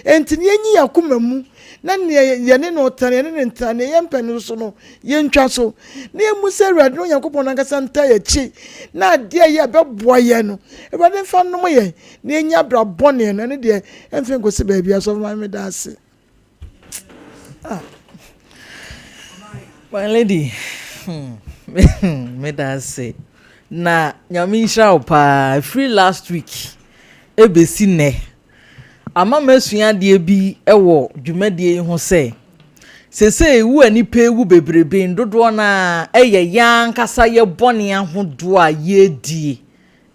enti ne enyi yakoma mu na ne ye ne no tane ne ntane ye mpe no so no ye ntwa so ne emu se Awurade no Yakobon na kasa nta ye chi na dia ye be boa ye no Awurade fa no mo ye ne enya bra bone no ne de emfe ngosi ba bia so ma me da ase. My lady, me da say na nyame shira opa free last week ebesi ne ama masua de bi ewo dwumadie ho se sese ewu ani pewu bebrebe ndodo na eye yan kasa ye bone ahodo a ye die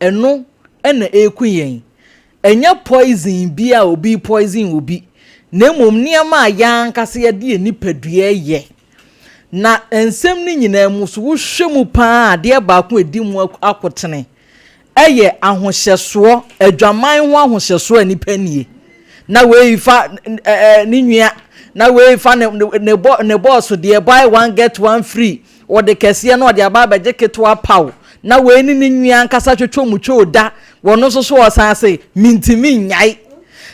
eno ena ekuyen enya poison bi a obi poison obi na mom niam a yan kasa ye de nipadua ye na ensem ni nyina mu so wo hwemu pa de ba ko edi mu akotene eye ahohyeso adwaman ho ahohyeso anipanie na we fa ni nwia na we fa ne boss de buy one get one free or de kese na de aba beje keto paw na we ni nwia nkasa twetwo mu twoda wono so so osase mintimi nyai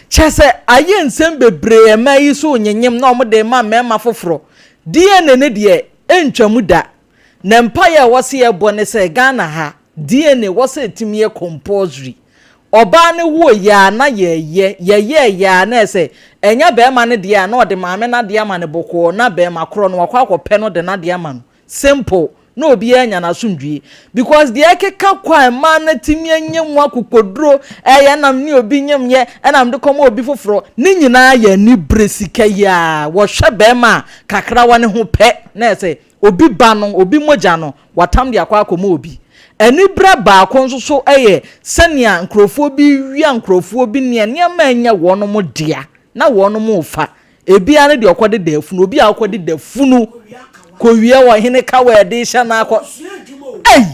chese aye nsem bebre mai so nyenyem na omde ma mema foforo DNA ne de entwamu da na empire wose ye bone se Ghana ha DNA wose etimie compulsory oba ne wo ya na ye ya na se enya be ma ne de ya na ode maame na de ama ne boko na be ma kro no wakwa akopɛ no de na de ama no simple na obi anya na sundwie because de ekeka kwa ma na timie nyem akokoduro eya nam ni obi nyem ye enam de komo obi foforo ni nyina ya ni bresika ya wo hwe be ma kakra wa ne ho pɛ na se obi ba no obi moja no watam de akwa akomo obi eni bra ba akon so eye senia nkrofo bi wia nkrofo bi ne ma anya wono mo dia na wono mo fa ebi ane de okode da funu obi akode da funu ko wia wo hene ka we de sha na akọ ei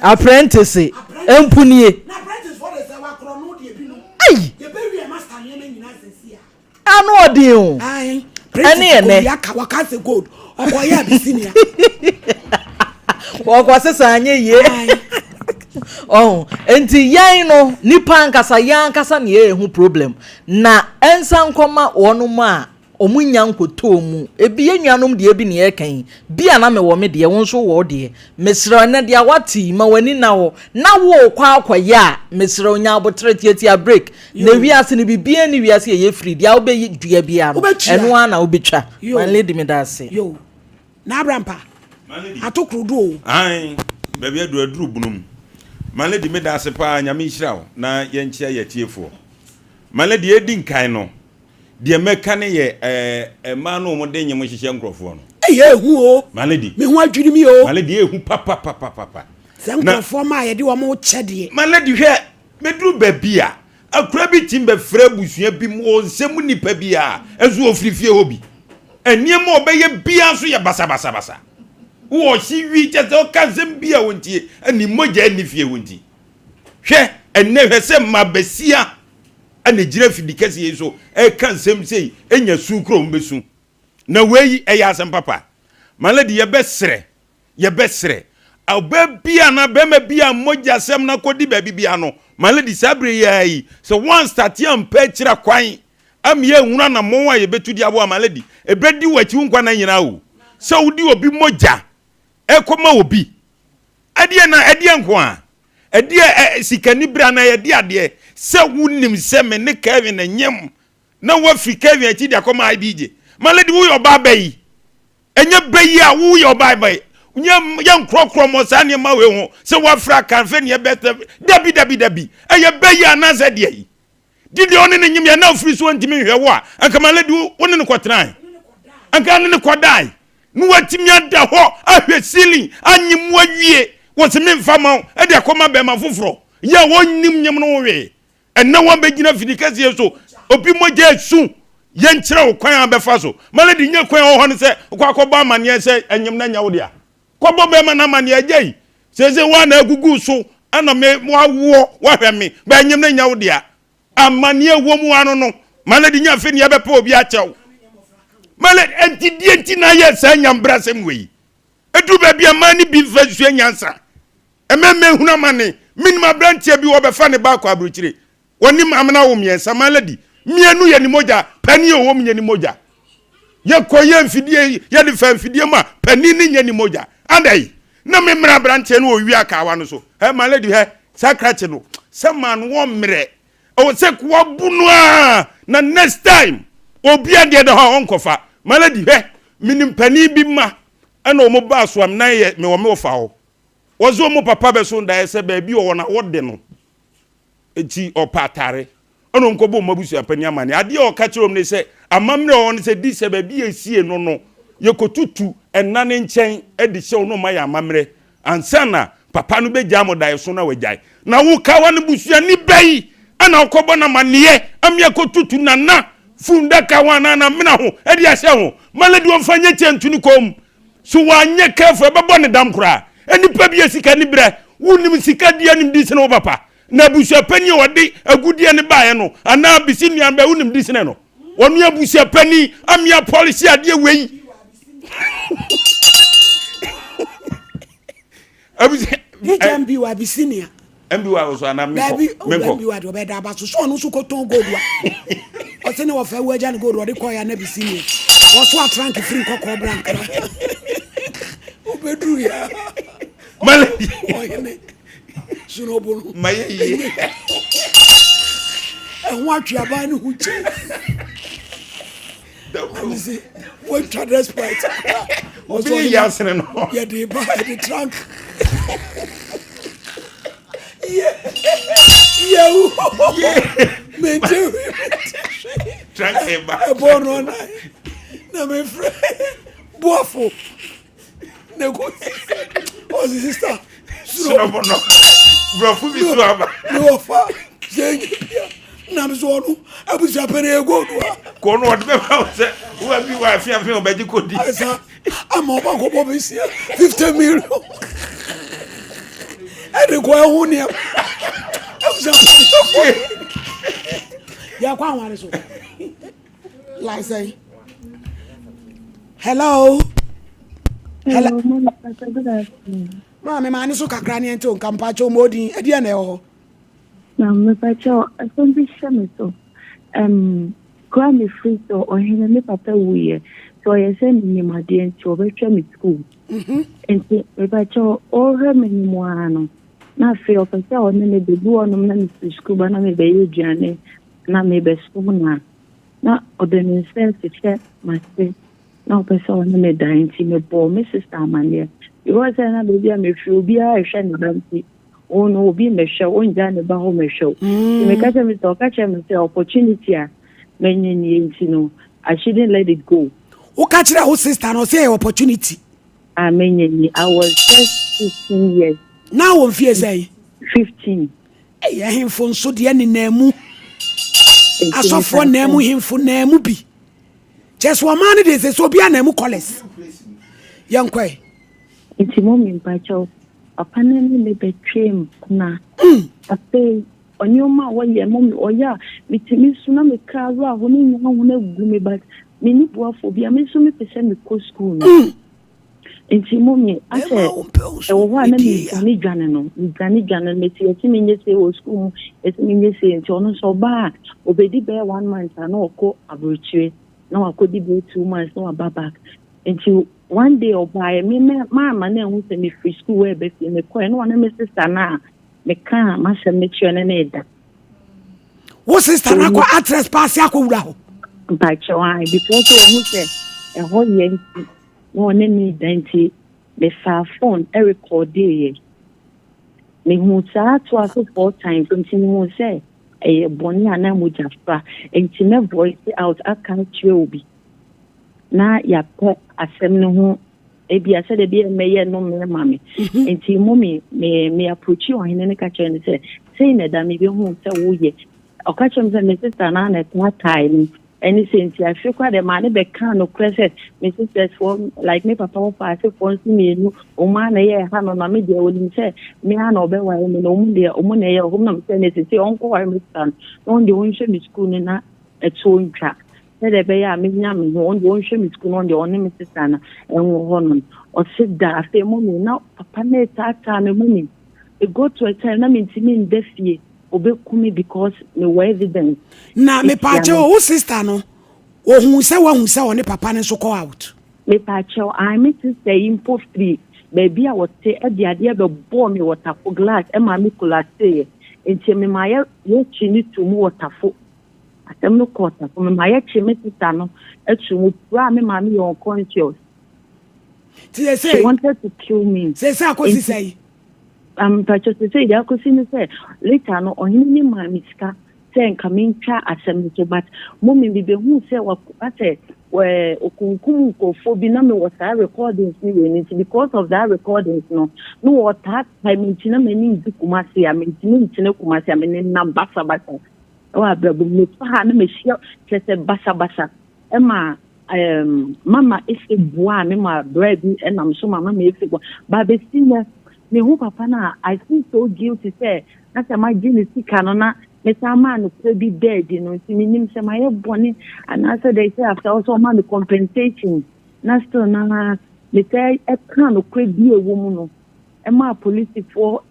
apprentice empunie na apprentice for the wa kro no de bi no ei ye be wi master ne nyina sesi a anu odi o ai prentice ya ka waka se gold okoye abisinia wako sesa anye ye oh enti yan no nipa nkasa yan nkasa ne ehu problem na ensa nkoma wono ma omunya nkoto mu ebi enwanom de ebi ne yekan bia na me wo me de won so wo de mesra na de awati ma wani na wo kwa akoye a mesra onya abotre tietia break na wiase ne bibia ne wiase ye free dia obe dua bia no eno ana obetwa man lady me da se yo na abrampa atokrudo ai baby aduru bunum man lady me da se pa nyame hira wo na ye nchia ye tiefo man lady edi nkan no de meka ne ye ma no mo de nyem hihye nkrofo no ehu o man lady me ho adwiri mi o man lady ehu papa se nkrofo ma ye de wo mo chede man lady hwe meduru babia akura bi timbe fra busua bi mo nsem nipa bia ezu ofrifie hobi eniem obeye bia so ye basa wo si wi tete o kazem bia wontie ani moja ani fie wonti hwe enne hwe se mabesia ane gira fidikasi yeso e kan sem sei enya su kro mbesu na weyi e ya asem papa maladi ye besre bia na bema bia moja sem na kodi ba bia no maladi sabre yayi so one start yam pe kira kwan am ye nwuna na monwa ye betudi abo maladi e bedi wachi nkwa na nyina wo so wudi obi moja e koma obi adie nkwa adie sikani bra na ye die ade se wunim se me ne Kevin na nyem na wa fi Kevin ati dia koma ibije maladi wo yo ba bayi enye bayi a wo yo ba bayi nyem yan krokro mo sa ne ma we ho se wa fra kan fe ne beta dabi eye bayi anase de yi didi oni ne nyem ya na free so ntimi hwe wo a anka maladi wo ne kwotran anka ne kwadai nu watimi ada ho ahwe ceiling anyim wawie wo se me mfama e de akoma be ma foforo ya wonnim nyem no we enna won begina fidikase so obi moja esu ye nkyere wo kwan abefa so maladi nya kwan ho ne se kwa akoba amane se enyem na nya wo dia kobo be ma na amane agei seze wa na agugu so ana me wawo wa hwe me ba enyem na nya wo dia amane wo mu ano no malady nya fe ne ya bepo obi a chew malady enti na ye sa nyambra sem we edu ba bia mani bi fa su nyansa ememe huna mane minima brantia bi wo be fa ne ba kwa abrochire woni amna wo miensa malady mienu ye ni moja pani o wo mye ni moja ye koye mfidie ye de fa mfidie ma pani ni nye ni moja andai na me mra brantia no owi aka wa no so malady he sakrate no se man wo mre o se kwa bunu a na next time obi ade de ho onkofa malady he minim pani bi ma ana o mo ba so am na ye me wo me ofa ho wozo mo papa be so nda se ba bi o na wode no eti opatare ono nkobo mabusu apani amane ade o ka kirom ne se amamre o ne se di se ba bi esie no no yekotutu enane nchen edi hye no ma ya amamre ansana papa no be jamo dai so na wajai na wo ka wa ne busu ani bai ana okobo na mane amya kotutu nana funda ka wa na mena ho edi ahye ho maladi wo mfanye chentuni kom so wanye kafo bebo ne dam kura enipa bi esika ni bre wunim sika dia nim di se no papa na busu pani odi agudie ne baaye no ana bisi nuan ba wunim di se no wonu abusu pani amia policy ade wei abusu jambi wa bisinia mbi wa so ana menko mbi wa do be da ba so no so ko ton godua o se ne wo fa waja ne godua de koya na bisinia wo so atrank free kokko brank obedru ya maladi oyene suno bonu maye wa twa ba ne huche what to respect also yasene no ya de ba de trunk yeah me too trunk e ba born on na me friend boafo ne go oh sister suno bono bro fu bi su aba no fa jengi na me so no abusi apere ego do ko no wode be fa se wo bi wa afia obaji kodi asa ama ba ko bo be 50 million ade ko ehun ni ya kwa anware so like say hello ma me mani so kakra ni ento kampa cho modi e dia na e ho na me pa cho asombi shame so kwa me free so Oheneni papa wuye so ye se ni ma de ento be twa me school enti me pa cho o he me ni mo ano na fe o pa cho ne me be du ono na me school ba na me be yudiane na me be school na o de me se ma se na o pa so ne me da enti me bo me sister amane you was na be bia me feel bia e hwe ne banti o no obi me hwe o nja ne ba ho me hwe me ka che me to ka che me se opportunity a me nyi enti no I shouldn't let it go. O ka kire ho sister no say opportunity I was just 15 years. Now on fear say 15. Eh himfo nso de ne namu. Asofo namu himfo namu bi. Just one man dey say so bia namu college. Yankwe. Inti mommy mpacho. Apane me betwem na. Ape onyoma wo ye mommy oya mitimi suna me kazo a honi nya ho na gu me but me ni boafo bia me so me pese me ko school no. Inti mommy ase e wo wa na ni dwane no dwane meti eti me nye se wo school eti me nye se nti ono so ba obedi be 1 month na okọ abrochire na wakodi be 2 months na ba back nti one day oba me mama na hu se me free school we be fi me ko no na me sister na me ka ma se me chwe na eda wo sister na ko address pass akowura ho ba chwa because hu se e ho ye nti no ne ni denti me fa phone e record ye me hu sa to aso 4 times nti hu se e boni ana mo jafa nti me voice out aka chwe obi na ya po asem no ho ebi ase de bi me ye no me mame nti mommy me approach Oheneni ka chen say na da me bi hu se wo ye o ka chen se me sister na na ta time any sense I feel quite a man be can no credit me sister for like me papa for for me no o man na ye ha no na me de o lim say me ha no be wa me no mu de o mu na ye o mu na me say ne say onko wa me stand on de won she me school ni na ɛto ntwa sɛ be ya me nya me ho on hwe me school on de on me sister na enwo ho no o sit da afi mo me na papa na tata me mo me e go to a time na me ntimi ndefie obekumi because me were evidence na me pa che o sister no ohun se wa ne papa ne so call out me pa che I me sister impo free baby a wote e de ade be bo me water for glass e ma me kula say enti me ma ye chini to mu water for atem no quarter for me ma ye chi me sister no etu mu pra me ma me your conscious she wanted to kill me say akosi say purchase say they akosi ni say later no Oheneni ma miska say nka me ntwa asem so but mommy bi be hu say wa say we okunkum ko bi na me was recordings ni we need because of that recordings no what that time ntina mani ndi kumasi am ntina kumasi am ni na basa wa brebu me fa na me shia kese basa ema mama ife bua me ma bread and I'm so mama me ife bua ba be sina me hu papa na I feel so guilty say na say my gene sika no na me say man no be dead you know see me nim say my boni and I said they say after also man the compensation na still na me say e kan no kwe bi ewo mu no e ma police for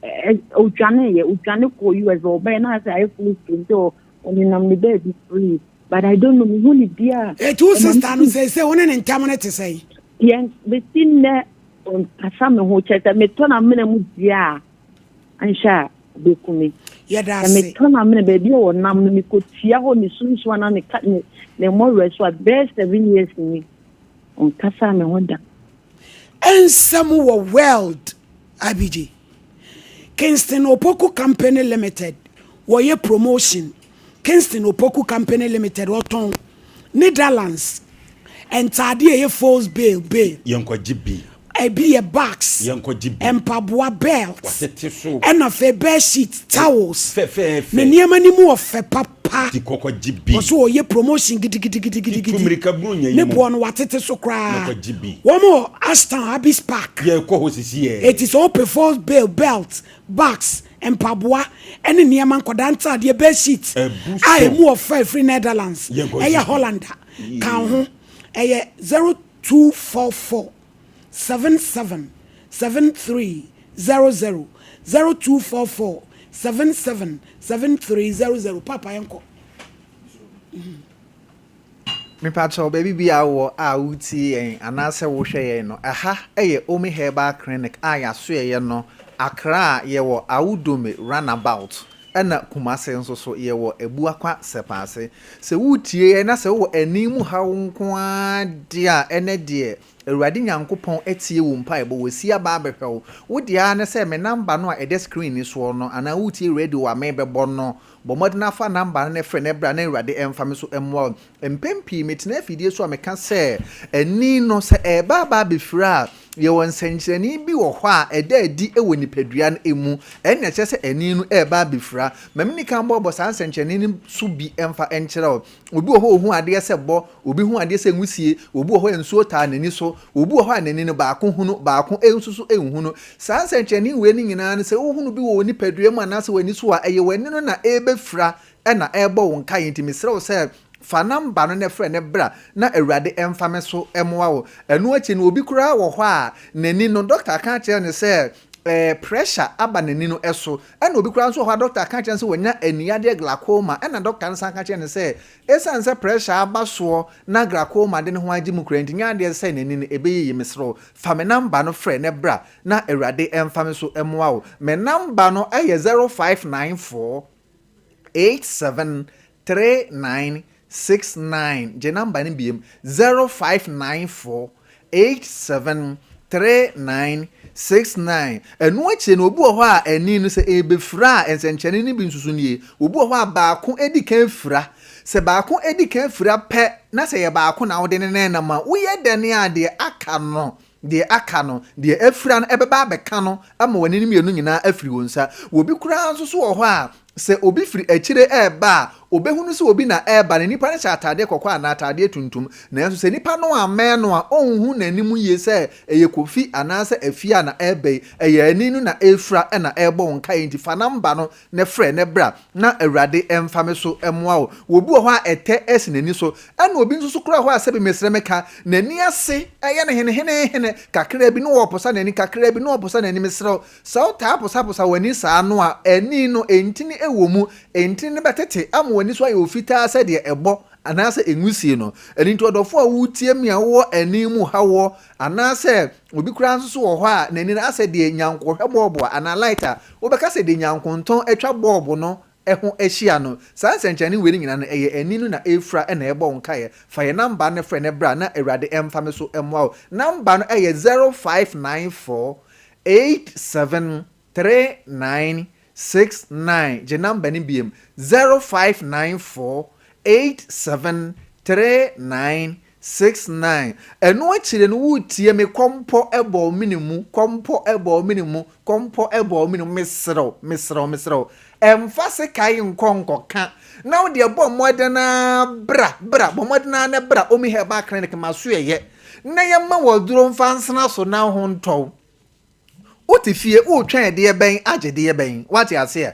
udwane ko US or be na say I police so on nam me bed free but I don't know me who ni dia e two sister no say one ne ntam ne te say yen be tin on kasa me ho cheta me to na me na mu dia ansha be kumi yeah me to na me baby o nam me ko tia ho ni sunsu na ne ne mo reso best 7 years ni on kasa me honda and some were world abj Kingston Opoku Company Limited were promotion Kingston Opoku Company Limited oton Netherlands and tadie false bail yanko GB be a box yanko GB empaboa belt so and of a bed sheet towels me niema ni mu of papa di koko GB so ye promotion gidi tumrika brunya ne bo no watete so kra yanko GB one more Aston Abbey Park ye ko hosisi it is open false bail belt box empaboa ene niema nkoda nta de bed sheet I mu of free Netherlands eye Holland kan ho eye 0244 777300 0244 777300 papa yanko me patcho baby bi awo a uti en anase wo hwe no aha eye Omi Herbal Clinic aya so ye no Accra ye wo Awudome runabout ena Kumase nso so ye wo Ebuakwa sepase se wutie na se wo animu ha nko a dia ene de Awurade Nyankopɔn etie wo mpaebo wosi aba abehwew wo dia ne se me number no a ede screen ni so no ana wutie radio wa me bebo no bomodina fa number ne frɛ ne bra na Awurade emfa me so emwo empempi metena afidie so a meka se ani no se eba ba befira ye won senkyerani bi wo hɔ a eda adi ewo nipadua no emu ɛna kyɛ sɛ ani no eba befira mamni kan bɔ san senkyerani no so bi emfa enkyerɛ obi wo hɔ hu ade sɛ bɔ obi hu ade sɛ ngusie obi wo hɔ ensuo taa nani so obi wo hɔ anani no baako hunu baako ensusu enhunu san senkyerani we ni nyina no sɛ wo hunu bi wo nipadua mu anase wani so a ɛyɛ wani no na ebefira ɛna ɛbɔ wo nka yintimi srɛ wo sɛ fa number no ne frɛ ne bra na Awurade emfa me so emoa wo enu achi no obi kura wo hɔ a nani no doctor kan kyerɛ ne sɛ pressure aba nani no eso ena obi kura nso hɔ doctor kan kyerɛ ne sɛ wonya aniade glaucoma ena doctor no san kan kyerɛ ne sɛ esan sɛ pressure aba so na glaucoma de ne ho agi mu kura ntinya de sɛ nani no ebeyi mesro fa me number no frɛ ne bra na Awurade emfa me so emoa wo me number no ɛyɛ 0594 873969 je number ni biem 0594 873969 enu ache na obi ho a ani no se ebefra ensenchene ni bi nsusu nie obi ho a baako edi kan fira se baako edi kan fira pe na se ye baako na wode ne na ma wo ye dane ade aka no de akano de afira no ebeba abeka no ama wani mienu nyina afiri wonsa wobi kura nso so wo ho a se obi firi echire eba obehunu se obi na eba ne nipa ne cha atade kokwa na atade tuntum na enso se nipa no amen no a onhu nanimu ye se eye kofi anase afia na ebe eye aninu na efra na ebo nka enti fa namba no ne frɛ ne bra na awurade emfame so emoa wo obi ho a ete esi nani so na obi nso so kura ho a se be mesre meka nani ase eye ne hene kakra bi no woposa nani kakra bi no woposa nani mesre so ta posa wani saa no a ani no entini ewo mu entini ne betete am wani so ayo ofita se de ebo anase engusie no eni nto odofo a wutie mia wo ani mu hawo anase obi kura nso so wo ho a nani na ase de nyanko hwebobo ana lighter obeka se de nyanko nton atwa bobo no eho ehia no saa senchani we nyina no eye ani no na efra na ebo nkae fa ye number ne frɛ ne bra na awurade emfa so emwa number no eye 0594 873969 je number ni biem 0594 873969 eno achire no wutie me kompo ebo minimu mesro emfase kai nkonko ka na wo de ebo modena bra bo modena na bra omi heba clinic maso ye na yemma woduro mfansena so na ho ntow otifie o twen de ben agede ye ben what you say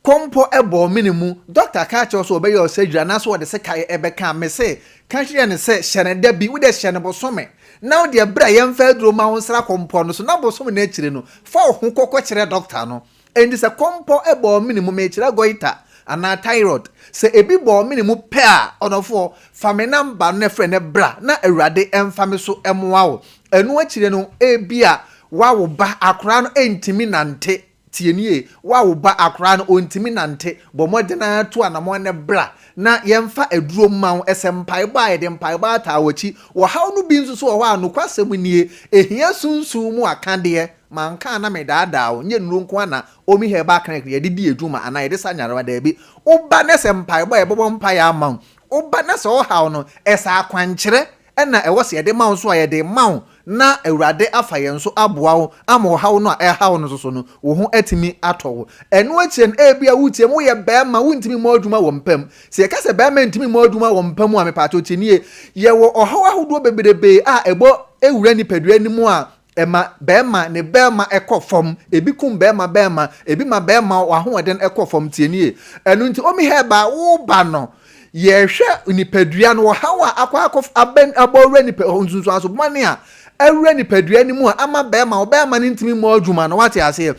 kompo ebo minimu doctor ka che so obey your surgery na so de se kai ebe ka me se ka hye ne se hyene da bi wo de hyene bosome na wo de bra yemfa duro ma ho sra kompo no so na bosome na akire no fa ho kokko kire doctor no and this a kompo ebo minimu me kire goita ana thyroid se ebi bo minimu pe a onofo fa me number ne frɛ ne bra na awurade emfa me so emoa wo enu akire no ebia wawo ba akra no entimi nante tienie wawo ba akra no ontimi nante bomodena to anamo ne bra na yemfa aduro mawo esempai ba yede mpai ba ta wachi wo haw no bi nso so wo anu kwasem nie ehia sunsun mu akade manka na me daadaawo nye nuru nko na omi heba kan ye didi eduma ana yede sanyarwa da bi oba ne sempai ba yebo mpai ama oba na so haw no esa akwankyere na ewo se yede mawo so yede mawo na awurade afa yen so aboa wo ama hawo no a hawo no so no wo ho atimi atowo eno akyen ebia wutie mo ye bema wuntimi mo adwuma wo mpam se ka se bema ntimi mo adwuma wo mpam a mepato tinie ye wo ohawo ahodo beberebe a ebo ewura ni padua ni mu a ema bema ne bema ekofom ebi kum bema ebi ma bema wa hoden ekofom tienie eno nti omi heba wo ba no yehwe nipadua no hawa akwakof aben abowura ni onsunsu aso mane a awura nipadua ni mu ama bema ni ntimi mo adwuma no wate ase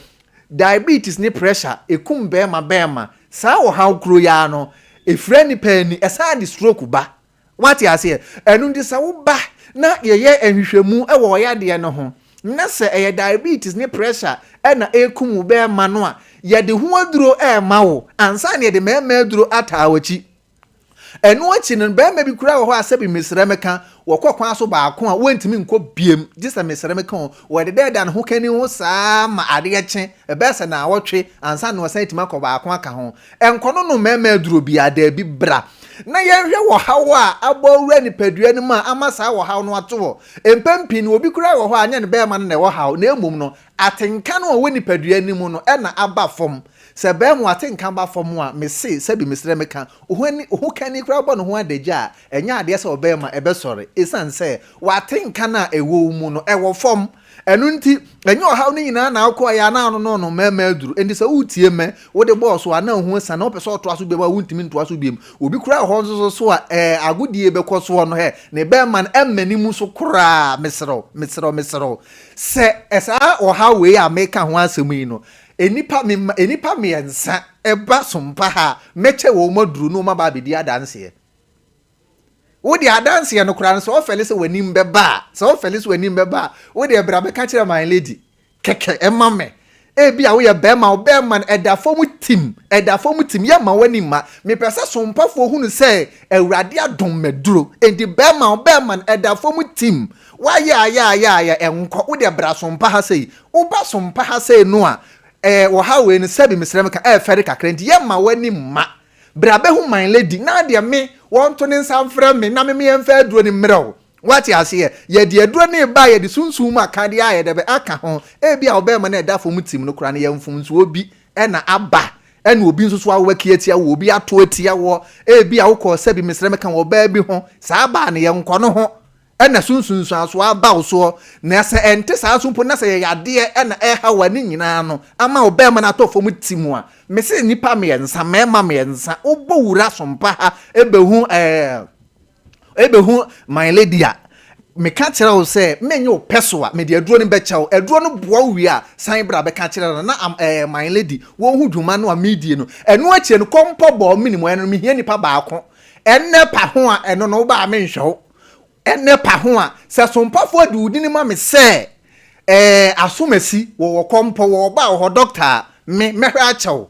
diabetes ni pressure ekum bema saa wo haw kro ya no efra ni pani esa di stroke ba wate ase enu ndi sa wo ba na yeye enhwehwemu e wo ya de no ho na se eye diabetes ni pressure e na ekum bema no a ye de ho aduro e ma wo ansa ne de mema aduro ataawachi enu achi no bema bi kura wo ho asabi mesremeka wokokwan so baako a wentimi nko biem gisa mesremeka wo de deda no ho kani ho saa ma ade eche ebese na awotwe ansa no san tima ko baako aka ho enkono no mema aduro bi ada bi bra na yenhwe wo hawo a abowura ni padua ni ma amasa wo hawo no ato empampi ni obi kura wo ho anya ne bema no na wo hawo na emum no atenka no wo ni padua ni mu no e na aba fom se bemu atenka ba fom a mese se bi mesremeka ohu kani kura bo no ho adagya enya ade se obema ebesore esanse watenka na ewo mu no ewo fom enu nti enye ohaw ni nyina na akọ ya na no no mema aduru endi se utie me wo de boss wa na hu sa na opeso to aso bema wuntimi nto aso biem obi kura ho so a agodie bekọ so no he ne bema na emmani mu so kura mesro se esa ohaw we ya meka ho asem yi no enipa miensa eba sompa ha meche wo maduru no ma ba bedi adanse wo di adanse no kura so ofele wani mbeba wo di ebra be ka kire my lady keke emame ebia wo ye bema na edafom tim ye ma wani ma me pese sompa fo hunu se awurade adom meduro endi bema na edafom tim wa ya enko wo di ebra sompa ha sei wo ba sompa ha sei no a wo hawe ni sabi mesremeka fere kakra nti ye ma wani ma brabe hu my lady na de me won to ne nsamfra me na me yemfa aduro ni mrew wati ase ye de aduro ne ba ye de sunsun ma kan de aye de be aka ho ebia obema na edafo mutim no kura ne yemfum nso obi na aba ɛna obi nso so awaki atia wo obi ato atia wo ebi a wokɔ sɛ bi mesrɛ meka wo baa bi ho saa ba ne yɛ nkɔ no ho ɛna sunsunsu aso aba wo so na sɛ ɛnte saa so mpo na sɛ yɛ yadeɛ ɛna ɛha wani nyinaa no ama wo baa ma na atɔ fam ti mu a mese nipa mmiɛnsa mɛma mmiɛnsa wobɔ wura sompa ha ebehu my lady a meka kyerɛ wo sɛ menye wo pɛso a mede aduro no bɛkyɛw aduro no boa wo wie a san bra bɛka kyerɛ na my lady wo hu dwuma no a medie no ɛno akyɛ no kɔmpɔ bɔ minimum ɛno mehia nipa baako ɛnɛ pa ho a ɛno no wo ba menhwɛ wo ɛnɛ pa ho a sɛ sompafo de wudi ni ma me sɛ asomasi wo kɔmpɔ wo ba wo doctor me mehwɛ akyɛw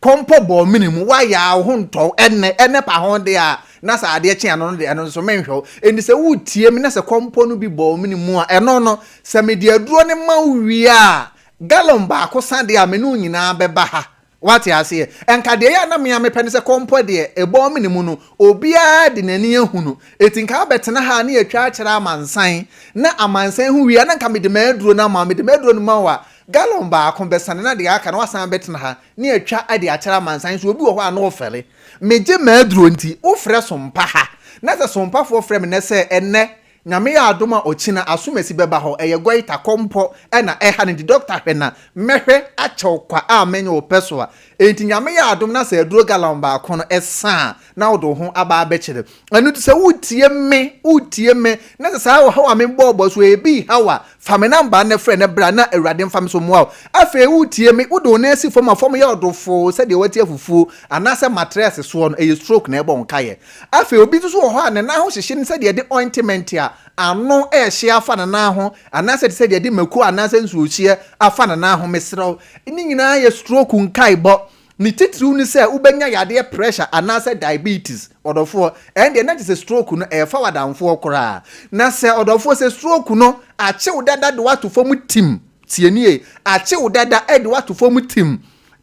kɔmpɔ bɔ minimum wa ya wo ntɔ ɛnɛ pa ho de a na sa ade kye ano no de ano so menhwɛ eni sɛ wutie me na sɛ kɔmpɔ no bi bɔ minimum a ɛno no sɛ me de aduro ne ma wie a gallon ba ko sande a me no nyinaa bɛba ha wate ase enka de ya na me amepɛ ne sɛ kɔmpɔ de ɛbɔ minimum no obia de nani ehunu etinka betena ha na yɛtwa kyerɛ amansan na amansan hu wie na nka me de ma aduro na ma me de ma aduro no ma wa gallon ba ko besane na de aka na wasan betena ha na yɛtwa ade akyerɛ amansan so obi wɔ hɔ a na ofɛre meje ma aduro nti ofrɛ sompa ha na sɛ sompa fo frɛ me ne sɛ enne nyame ya adoma ochina asumesi beba ho eye goita kompo na eha ne doctor hwe na mehwe akyɛw kwa a menye wo peso a enti nyame ya adom na sɛ aduro galon ba ko no ɛsa na wodo ho aba abɛkyere anu to sɛ utie me na sɛ saa wo hawa me bɔbɔ so ebi hawa fa me namba na frɛ na bra na awurade mfa me so moa afei utie me wodo na asi fom afom ya odofo sɛ de wati afufuo anase mattress so no eye stroke na ɛbɔ nkaye afei obi so wo ho a ne na ho hyehye ne sɛ de ointment a ano ehye afa na na ho anase de de maku anase nsuohie afa na na ho mesrew ni nyina ye stroke nkai bo ni titru ni se ubenya yade pressure anase diabetes odofo and the na se stroke no e fa wadanfo kora na se odofo se stroke no ache udada de wato fom tim tienie ache udada e de wato fom tim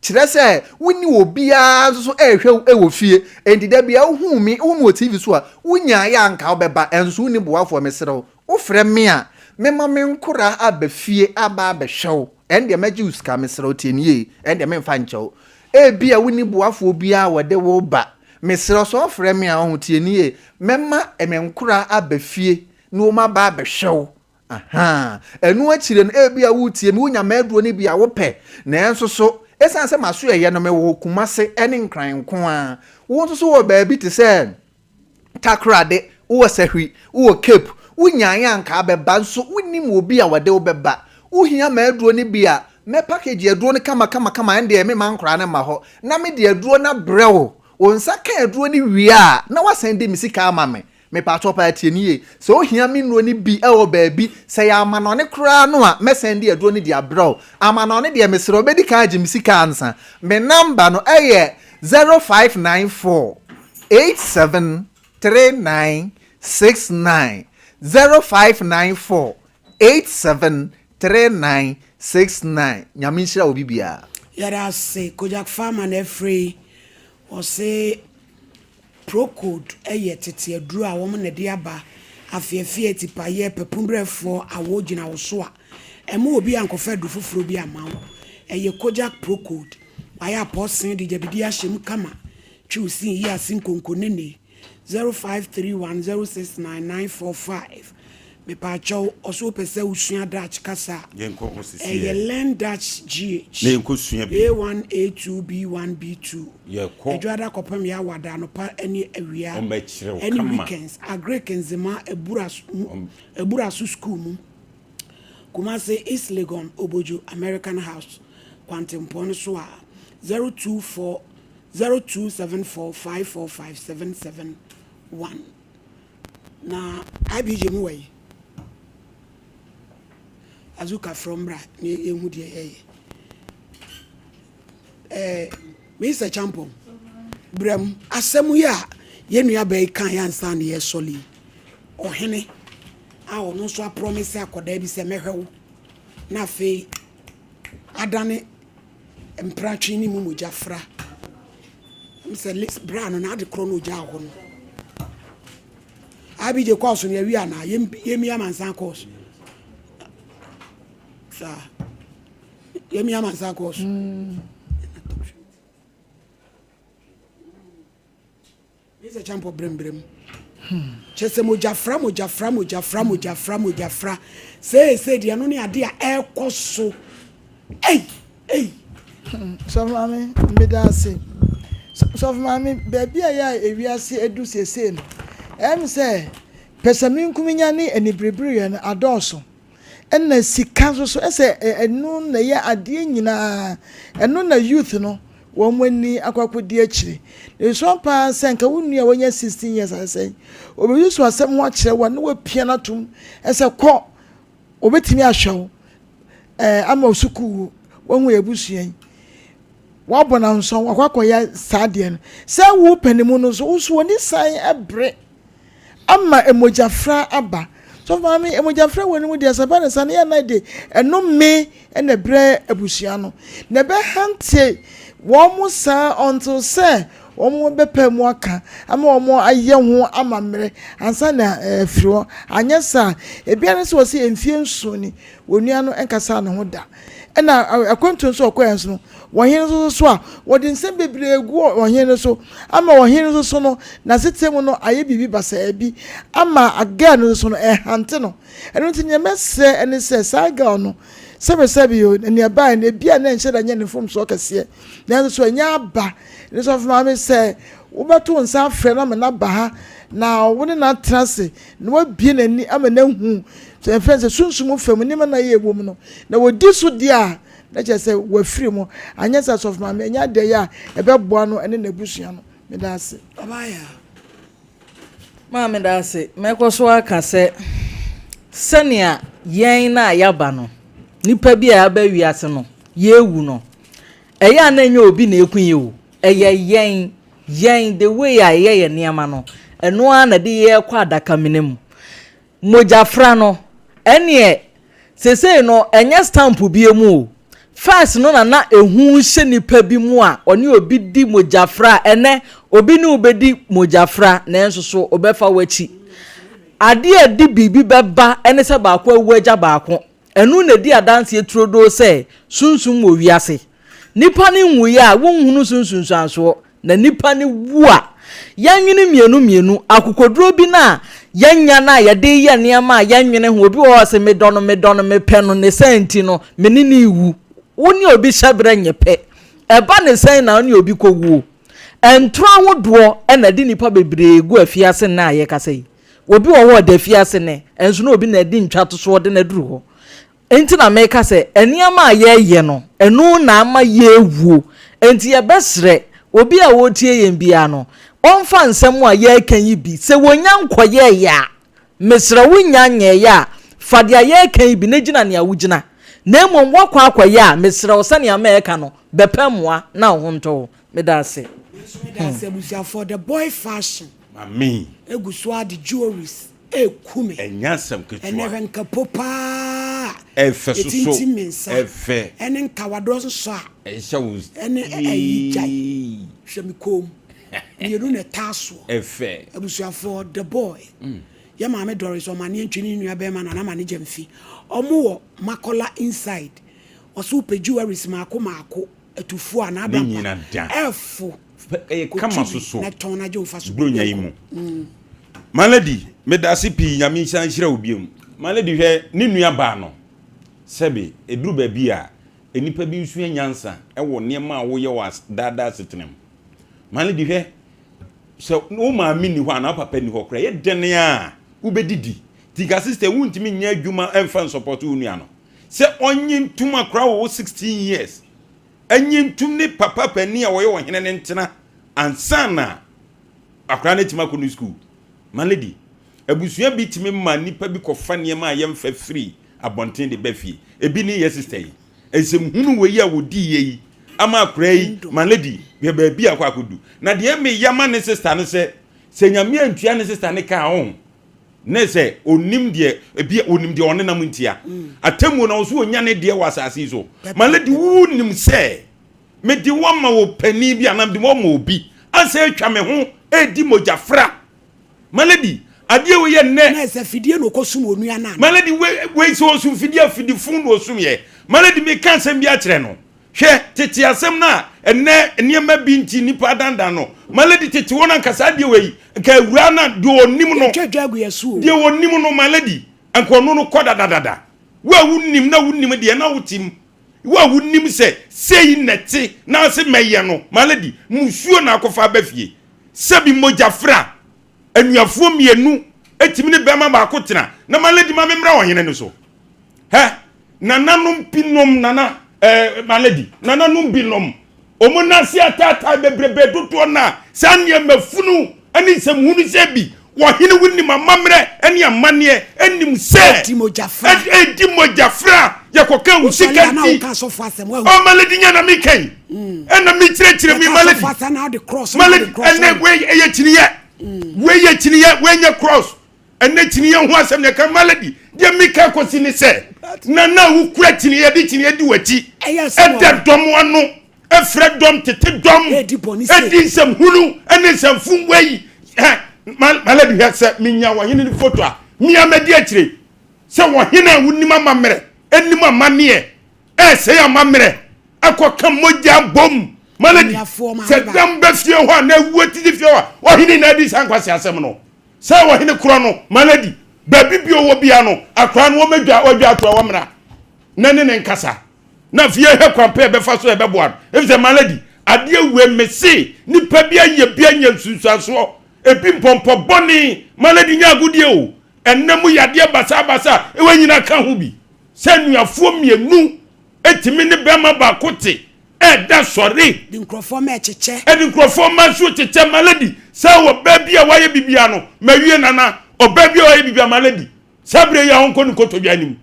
kyerɛ sɛ woni obia so ehwɛ ewo fie enti da bia hu mi hu TV so a wonya ya anka obeba enso ni boafo meserew wo frɛ me a mema me nkora aba fie aba abɛhwɛw ɛnde magi uska meserew tienie ɛnde me mfa nkyɛw bia woni boafo obia wode wo ba meserew so frɛ me a ho tienie mema me nkora aba fie no ma ba abɛhwɛw aha ɛno akyire no bia wotie me wonya maaduro ne bia wo pɛ na enso so esan se maso ye no me wo kumase ene nkran ko a wo nso so wo baabi te se takrade wo sahwi wo cape wo nyaanya anka beba nso wonim obi a wode wo beba wo hia maaduro ne bia me package aduro ne kama ende me mankra ne ma ho na me de aduro na brewo wo nsa ka aduro ne wie a na wasan de misika ama me pa to pa tienie so ohia me no ni bi e wo baabi se ya ama no ne kra no a mesen de aduro ni dia braw ama no ne de mesero obedi ka agi misika ansa me number no eye 0594 873969 0594 873969 nyaminshira obi bia yara se kojak farmer na free o se procode eye tete aduru a wo na de aba afiafia tipa ye pepumbrefo awogina wo so a ema obi ankofa du foforo bi amawo eye kojak procode aya posin de jabidi ahyem kama twusin yi asin konkonene 0531069945 me pa chow oso pese usua dach kasa yenko osisi eye learn dach gh ne yenko sua bi a1 a2 b1 b2 yeko edwada kopam ya wada no pa eni awia any weekends agrekenzema ebura su school mu Kumasi East Legon Obojo American House Quantum so a 0274545771 na IBJ mu way azuka from bra ne ehu de Mr. Champon bram asemu ya yenua be kan ya nsan ne soli ohene a ono so promise akoda bi se mehwewo na fe adane empratwi ni mu mujafra Mr. Lex Brown na de krono ja ho no abije course no wi ana yemi amansan course sa yemi amansan course Is a champ of brem. Chese mojafra. Say the anoni idea air coso. Hey. So mami, me da say. So mami, baby we are see edu say no. Say pesamin kuminya ni eni brebre na adoso. Enna sika so say enu na ye ade nyina enu na youth no wo mani akwakodi akire. The Sompa senka wonu a wonya 16 years I say. Obi so asem ho akire wa na wa pia na tum ese ko obetimi ahwew ama osuku wonhu ebusuan wabona nson akwakoya saade no se wo panimu no so uso ni san ebre ama emojafra aba so mami emojafra woni mu de sabana san ya na de eno me ene bre ebusuan no na be hante wo mu sa until say wo be pemu aka ama wo aye ho amamre ansa na firo anya sa ebiane se wo se emfie nsoni wonua no enkasa ne ho da ena akonto so okoyenso no wohen so a wodi nsem bebre egu wohen so ama wohen so no na setemu no aye bibi basa bi ama aga no so no hante no eno tinye mese ene se saga no sebe yo ne ba na bia na nhyeda nya ne fom so kase na so nya ba ne so fama me se wobeto nsa afre na me na ba ha na woni na trase na wabie nani ama na hu so en friends sunsumu fam ni ma na ye wom no na wodi so dia na je se wafiri mo anya sa so fama me nya de ya ebeboa no ene na busua no me da ase abaya ma me da ase me ko so aka se sania yen na yaba no nipa bi a ba wiase no yewu no eya na nya obi na ekun yewu eye yen the way a ye niama no eno a na de ye kwa adaka menem mojafra no ene sese no enye stamp bi emu first no na ehu hye nipa bi mu a oni obi di mojafra ene obi ni obedi mojafra na enso so obefa wachi ade adi bibi beba ene se ba kwa waja ba ko enu na di adanse eturodo se sunsun wo wiase nipa ni nwuye a wonhunu sunsun sanso na nipa ni wu a yanwene mienu akokodro bi na yanya na yade ye niama yanwene ho obi wo se medono me peno ne senti no menini iwu woni obi hyabra nyepe eba ne sen na oni obi kowu entro ahodo na di nipa bebre gu afiase na ye kasai obi wo da afiase ne enso na obi na di ntwato so de na duru ho enti na meka se eniama ye no enu na ama ye wuo enti ye besre obi a wotie yen bia no onfa nsem a ye kan yi bi se wonya nkoye ya mesra wonya nye ya fadia ye kan bi na gina ne awugina na emom wakwa akoye a mesra osane ameka no bepamoa na ohonto medase busia for the boy fashion mami egusua the jewelries ekume enyasam ketwa enenka popa efe so efe enen kawadro so a ehya ene ayijai hwemikom yeru ne taso efe abusia for the boy ya maame Doris o mane ntwini nua be ma na mane jamfi omo makola inside oso pe jewelries maako etufu anada efo kama so na tona je ofa so bronya yimu maladi medasi pi nyame san hira obiem maladi hwe ne nua ba no sebe eduru ba bi a enipa bi nsu nyansa ewo niema a wo ye wa dada setenem maladi hwe so no ma mini ho ana papa ni ho kra ye dene a ubedidi tiga sister wuntimi nya adwuma emfa support unua no se onyin tuma kra wo 16 years anyin tum ne papa pani a wo ye wo hene ne ntena ansana akra ne tima ko no school malady abusua bi timi ma nipa bi kofa niema ayemfa free abonten de bafie ebi ni ye sister yi esem hunu we ya wodi yi ama akra yi malady be ba bi akwa kodu na de me yama ne sister ne se nyame antua ne sister ne ka on ne se onim de ebi onim de one nam ntia atemu na so onya ne de wasase so malady wu nim se me di wama wo pani bi anam de mo obi ase atwa me ho edi mojafra malady adie we ye na se fidie no kosum onua na malady we so osum fidie fidifun no osum ye malady me kan sem bi a kire no hwe tete asem na enne niema bi nti nipa danda no malady tete wona nkasa de wei nka wura na de onim no twedwagu yesu de onim no malady anko no koda dadada wa wunnim na wunnim de na wutim wa wunnim se sei nete na se meye no malady musuo na akofa bafie sebi mojafra anuafo mienu etimi ne bema ba akotena na malady ma memra ohene no so nananum pinom nana malady nananum binom omonasi atata bebrebe doto na sanye mafunu ani semhunu sebi wohene wuni mamamre ani amane anim se edimojafra yakoka usikanti o malady nya na mikan ena mi chire mi malady malady ene we eyetiniye we yetiniye we nya cross ene tiniye ho asem ne kan malady de mika kosi ne se na wukura tiniye de tiniye di wati eda dom anu efre dom tete dom edi sem hunu ene sem fun weyi malady hese minya wo hene ni photo a mi amedi akire se wo hene wunima mamre enim amane se ya mamre akoka moja bom malady se dam befie ho na wuti fie ho wo hene na di sankwase asem no se wo hene kro no malady baby bi owo bia no akra no medwa odwa to womra nane ne nkasa na fie he kwampe be fa so e be boa e se malady ade we mesi nipa bia ye bia nya nsusuaso ebi mpompo boni malady nya agudie o enemu yade basa e wanyina ka ho bi se nuafo mienu etimi ne bema ba kote da sori di nkrofo ma cheche di nkrofo ma so cheche malady se wo baby a waye bibia no mawie nana o baby a waye bibia malady sabre ya honko ni kotodwanim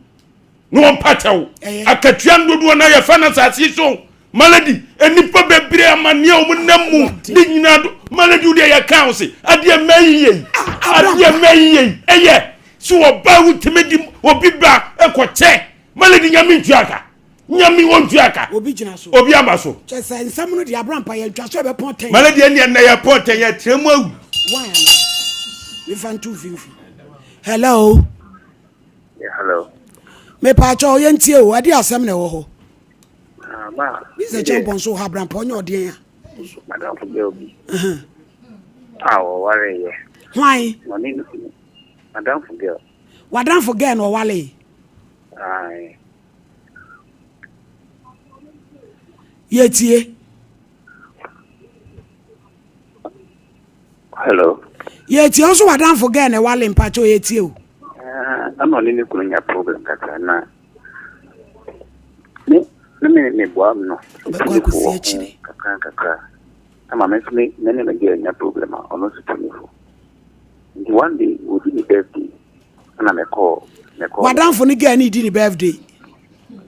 no mpatew akatuan dodo na ya fana sasi so malady enipa bebre amane o munnamu di nyina do malady de ya council ade mayiye eye so oba wutimedi obi ba ekoche malady nyami ntuaka nyami wontuaka obi gina so obi amba so chese nsam no de abrampa ya ntwa so be ponten malady ene na ya ponten ya tremu awu wan we fan 250 hello yeah hello me pa cho yentie o ade asem na wo ho ma this champion so abrampa onye ode ya madam forget obi worry yeah why money madam forget wadan forget no wale ai yetie hello yetie also wadan forget no wale mpacho yetie o I'm only going to problem kaka na me boa no kaka ama me me get na problem ono sitonifo one day we did the birthday and me call wadan for ni get ni di ni birthday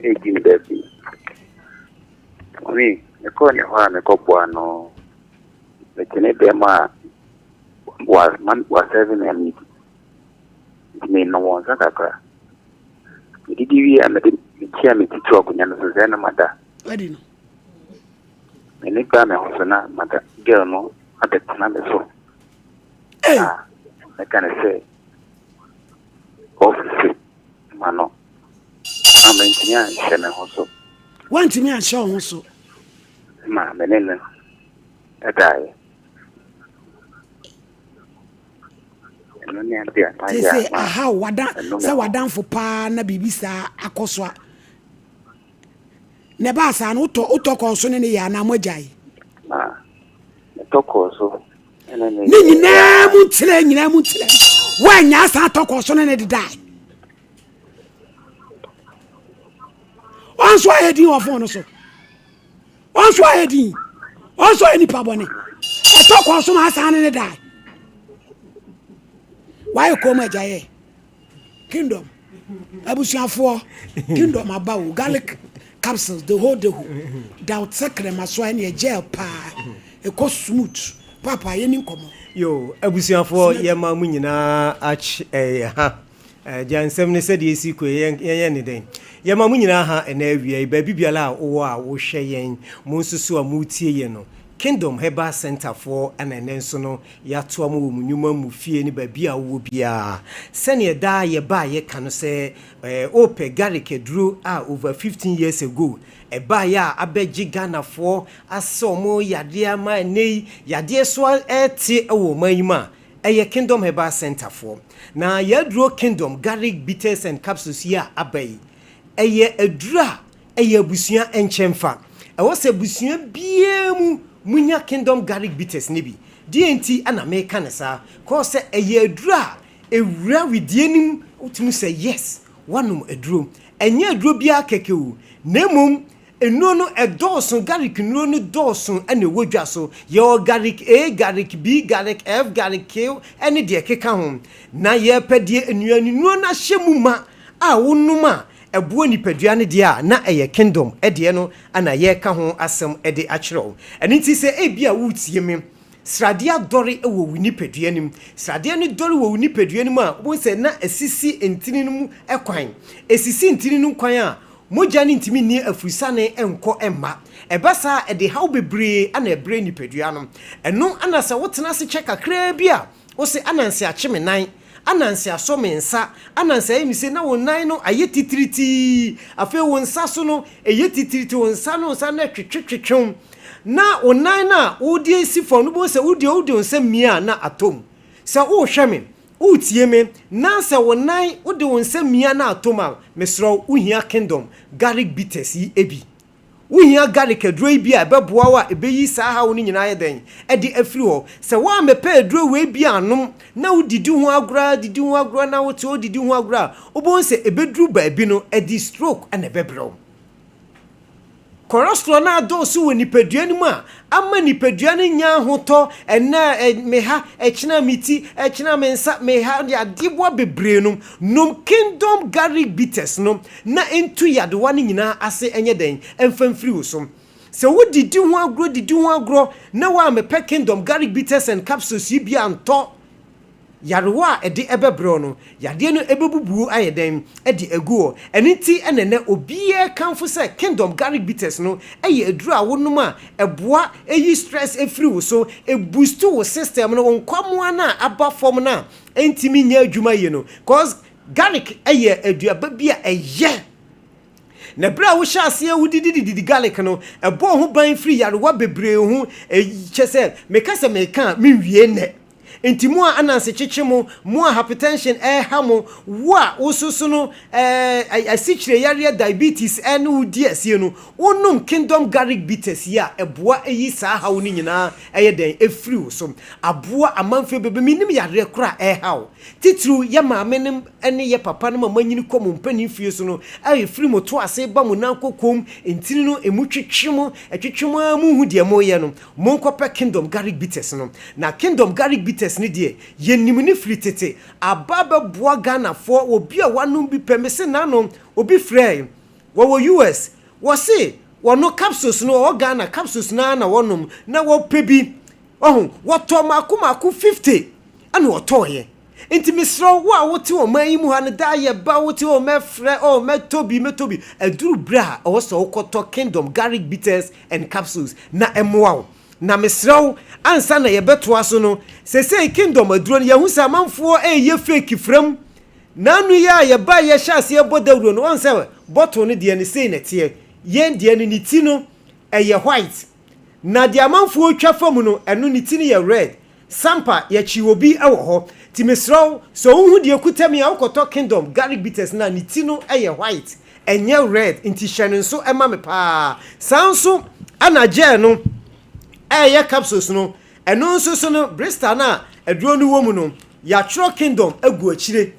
di birthday me call ni ho me call boa no me tene be ma was 7 and me no one kaka did we and the chair me to talk and so na mada ready no me ka me ho na mada girl no abetana me so I can say office mano amentinya shene ho so want me and show ho so ma menene adai say aha wadan for pa na bibisa akoso ne ba sa no to konso ne ya na mogai to konso ni nyina mu tire wanya sa to konso ne de dai onso ayedi ofo no so onso ayedi onso eni pa bone e to konso ma sa ne dai why come ajaye kingdom abusuafo kingdom abawo garlic capsules the whole doubt secret maso any gel pa e ko smooth papa ye ni nkomo yo abusuafo ye ma mu nyina ach jansem ne said yesi ko ye ne den ye ma mu nyina ha na awia ba bibiala a wo hwe yen mo nsusu a mo tie ye no Kingdom Herbal Center for and nso no ya to am wo nyuma mu fie ni ba bia wo bia sene da ye ba ye kan say ope garlic duro over 15 years ago e ba ya abeji Ghana for asomo yade ama nei yade so eti wo manima eye Kingdom Herbal Center for na ya duro Kingdom garlic bitters and capsules ya abai eye edura eye busua enchemfa e wo se busua biemu munya Kingdom garlic bitters nibi DNT ana meka ne sa ko se eye adura ewura widienim utimi say yes wanum aduro enye aduro bia kekewu nemum enu no edosun garlic nu no dosun ene wodwa so ye garlic A garlic B garlic F garlic K ene de keka ho na ye pedie enuanu nu na hyemu ma a wonuma ebuo nipadua ne dia na eye Kingdom ede no ana ye ka ho asem ede akiro eni ti se ebia wutie me srade adore ewo winipadua nim srade ne dore wo winipadua nim a wo se na esisi entini mu ekwan esisi entini nu kwan a moja ne ntimi ni afusane enko emma ebasa ede haw bebre ana ebre nipadua no eno ana se wotena se cheka kra bia wo se ananse achime nan ananse asome nsa ananse emise na wonan no ayetitriti afi wonsa so no eyetitriti wonsa no nsa na twetwetwetwom na wonan na wodi sifo no bo se wodi nsa mia na atom se wo hweme utie me na se wonan wodi nsa mia na atom a mesro uhia Kingdom garlic bitters yi ebi uhia garlic aduro bi a beboa wa ebeyi saa ha woni nyina ye den e di afiri ho se wa mepe aduro we bi anom na wodidi ho agura na wote odidi ho agura obon se ebeduru ba bi no e di stroke and ebebro cholesterol na dosu woni padua nimu a ama ni padua ne nya hoto ena meha echina miti echina mensa meha ya dibwa bebre nom Kingdom garlic bitters no na entu yadewa ne nyina ase enye den emfamfiri wo so se wodidi ho agro na wa mepe Kingdom garlic bitters and capsules yi bia nto yarewa ede ebebro no yade no ebebubu ayeden ede eguo eniti enene obie kanfo se Kingdom garlic bitters no eye eduru awonum a eboa eyi stress efiri wo so e boost wo system no wonkwamo na aba form na entimi nya adwuma ye no cause garlic eye aduaba bia eye na bra wo hyase wudidi garlic no ebo ho ban free yarewa bebre ho chese meka minwie ne enti mo ananse chichimo mo hypertension hamo wa osusu no asichire yare diabetes enu udi asie no wonum Kingdom garlic bitters ya eboa eyi saa hawo ni nyina den efiri wo so aboa amanfe bebe minim yare kora hawo titru ya maamenem ene ye papa no manyini kom mpani fie so no efiri mo to ase ba mo nankokom entini no emutwetwemo etwetwemo mu hu de mo ye no monkope Kingdom garlic bitters no na Kingdom garlic bitters ni die yenim ni fritete ababa boa Ghana for obi a wanum bi pemese nanom obi frey wo US wo se wono capsules no o Ghana capsules na wonum na wo pebi ohun wo to maku 50 ana wo to ye enti misro wo a wote o man mu ha ne da ye ba wote o mefre o metobi aduru bra o so wokoto Kingdom garlic bitters and capsules na emwa na misraw ansa na yebeto aso no sese Kingdom aduro no yehu samanfo ye fake fram nanu ya ye ba ye hyase bodawuro no on se bottle no de ne sei na tie yen de ne ti no ye white na de amanfo twa fam no eno ne ti no ye red sampa ye chi obi ewo ho ti misraw so hu de kutam ya ukoto Kingdom garlic bitters na ne ti no ye white enye red inti hyene so ema me pa sanso ana je no ya capsules no eno nso so no Bristol na aduro no womu no ya tro Kingdom agu akire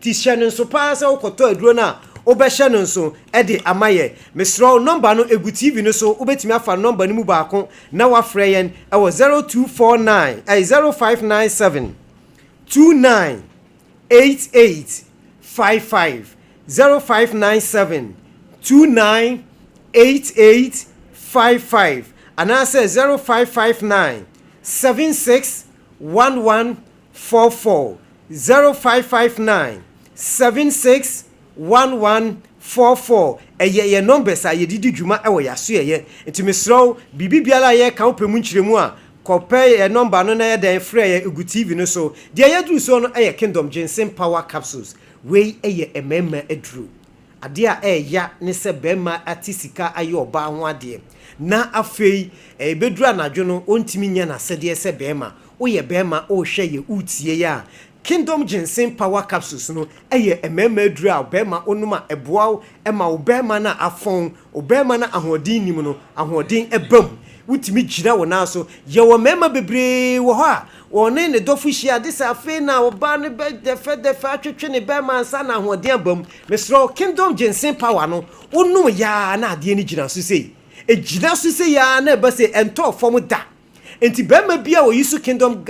ti hyene nso pa se ukoto aduro na obehye no nso ede amaye mesro number no egu TV no so obetimi afa number ni mu baako na wa frɛ yen e wo 0249 0597 298855 0597 298855 and I say 0559 761144 0559 761144 44 ye numbers a ye didi dwuma e wo yaso ye nti mesro bibi biala ye ka opemu nkyiremu a kope ye number no na ye den frɛ ye egu TV no so de ye duru so no ye Kingdom Ginseng Power Capsules we ye emema eduru ade a ya ne se bema atisika aye oba ho ade na afei beduru anadwo no ontimi nya na sede se bema wo ye bema o hwɛ ye utie ya Kingdom Ginseng Power Capsules no eye emema eduru a bema onuma eboa ema obema na afon obema na ahodin nim no ahodin ebam wutimi gira wona so ye wo mema bebre wo ho a wone ne dofu hia de sa fe na oba ne be defa atwetwe ne bema ansa na ahodin abam mesro Kingdom Ginseng Power no onum ya na ade ni gira so sei ejira so sei ya na be se ento fom da enti bema bia wo yisu Kingdom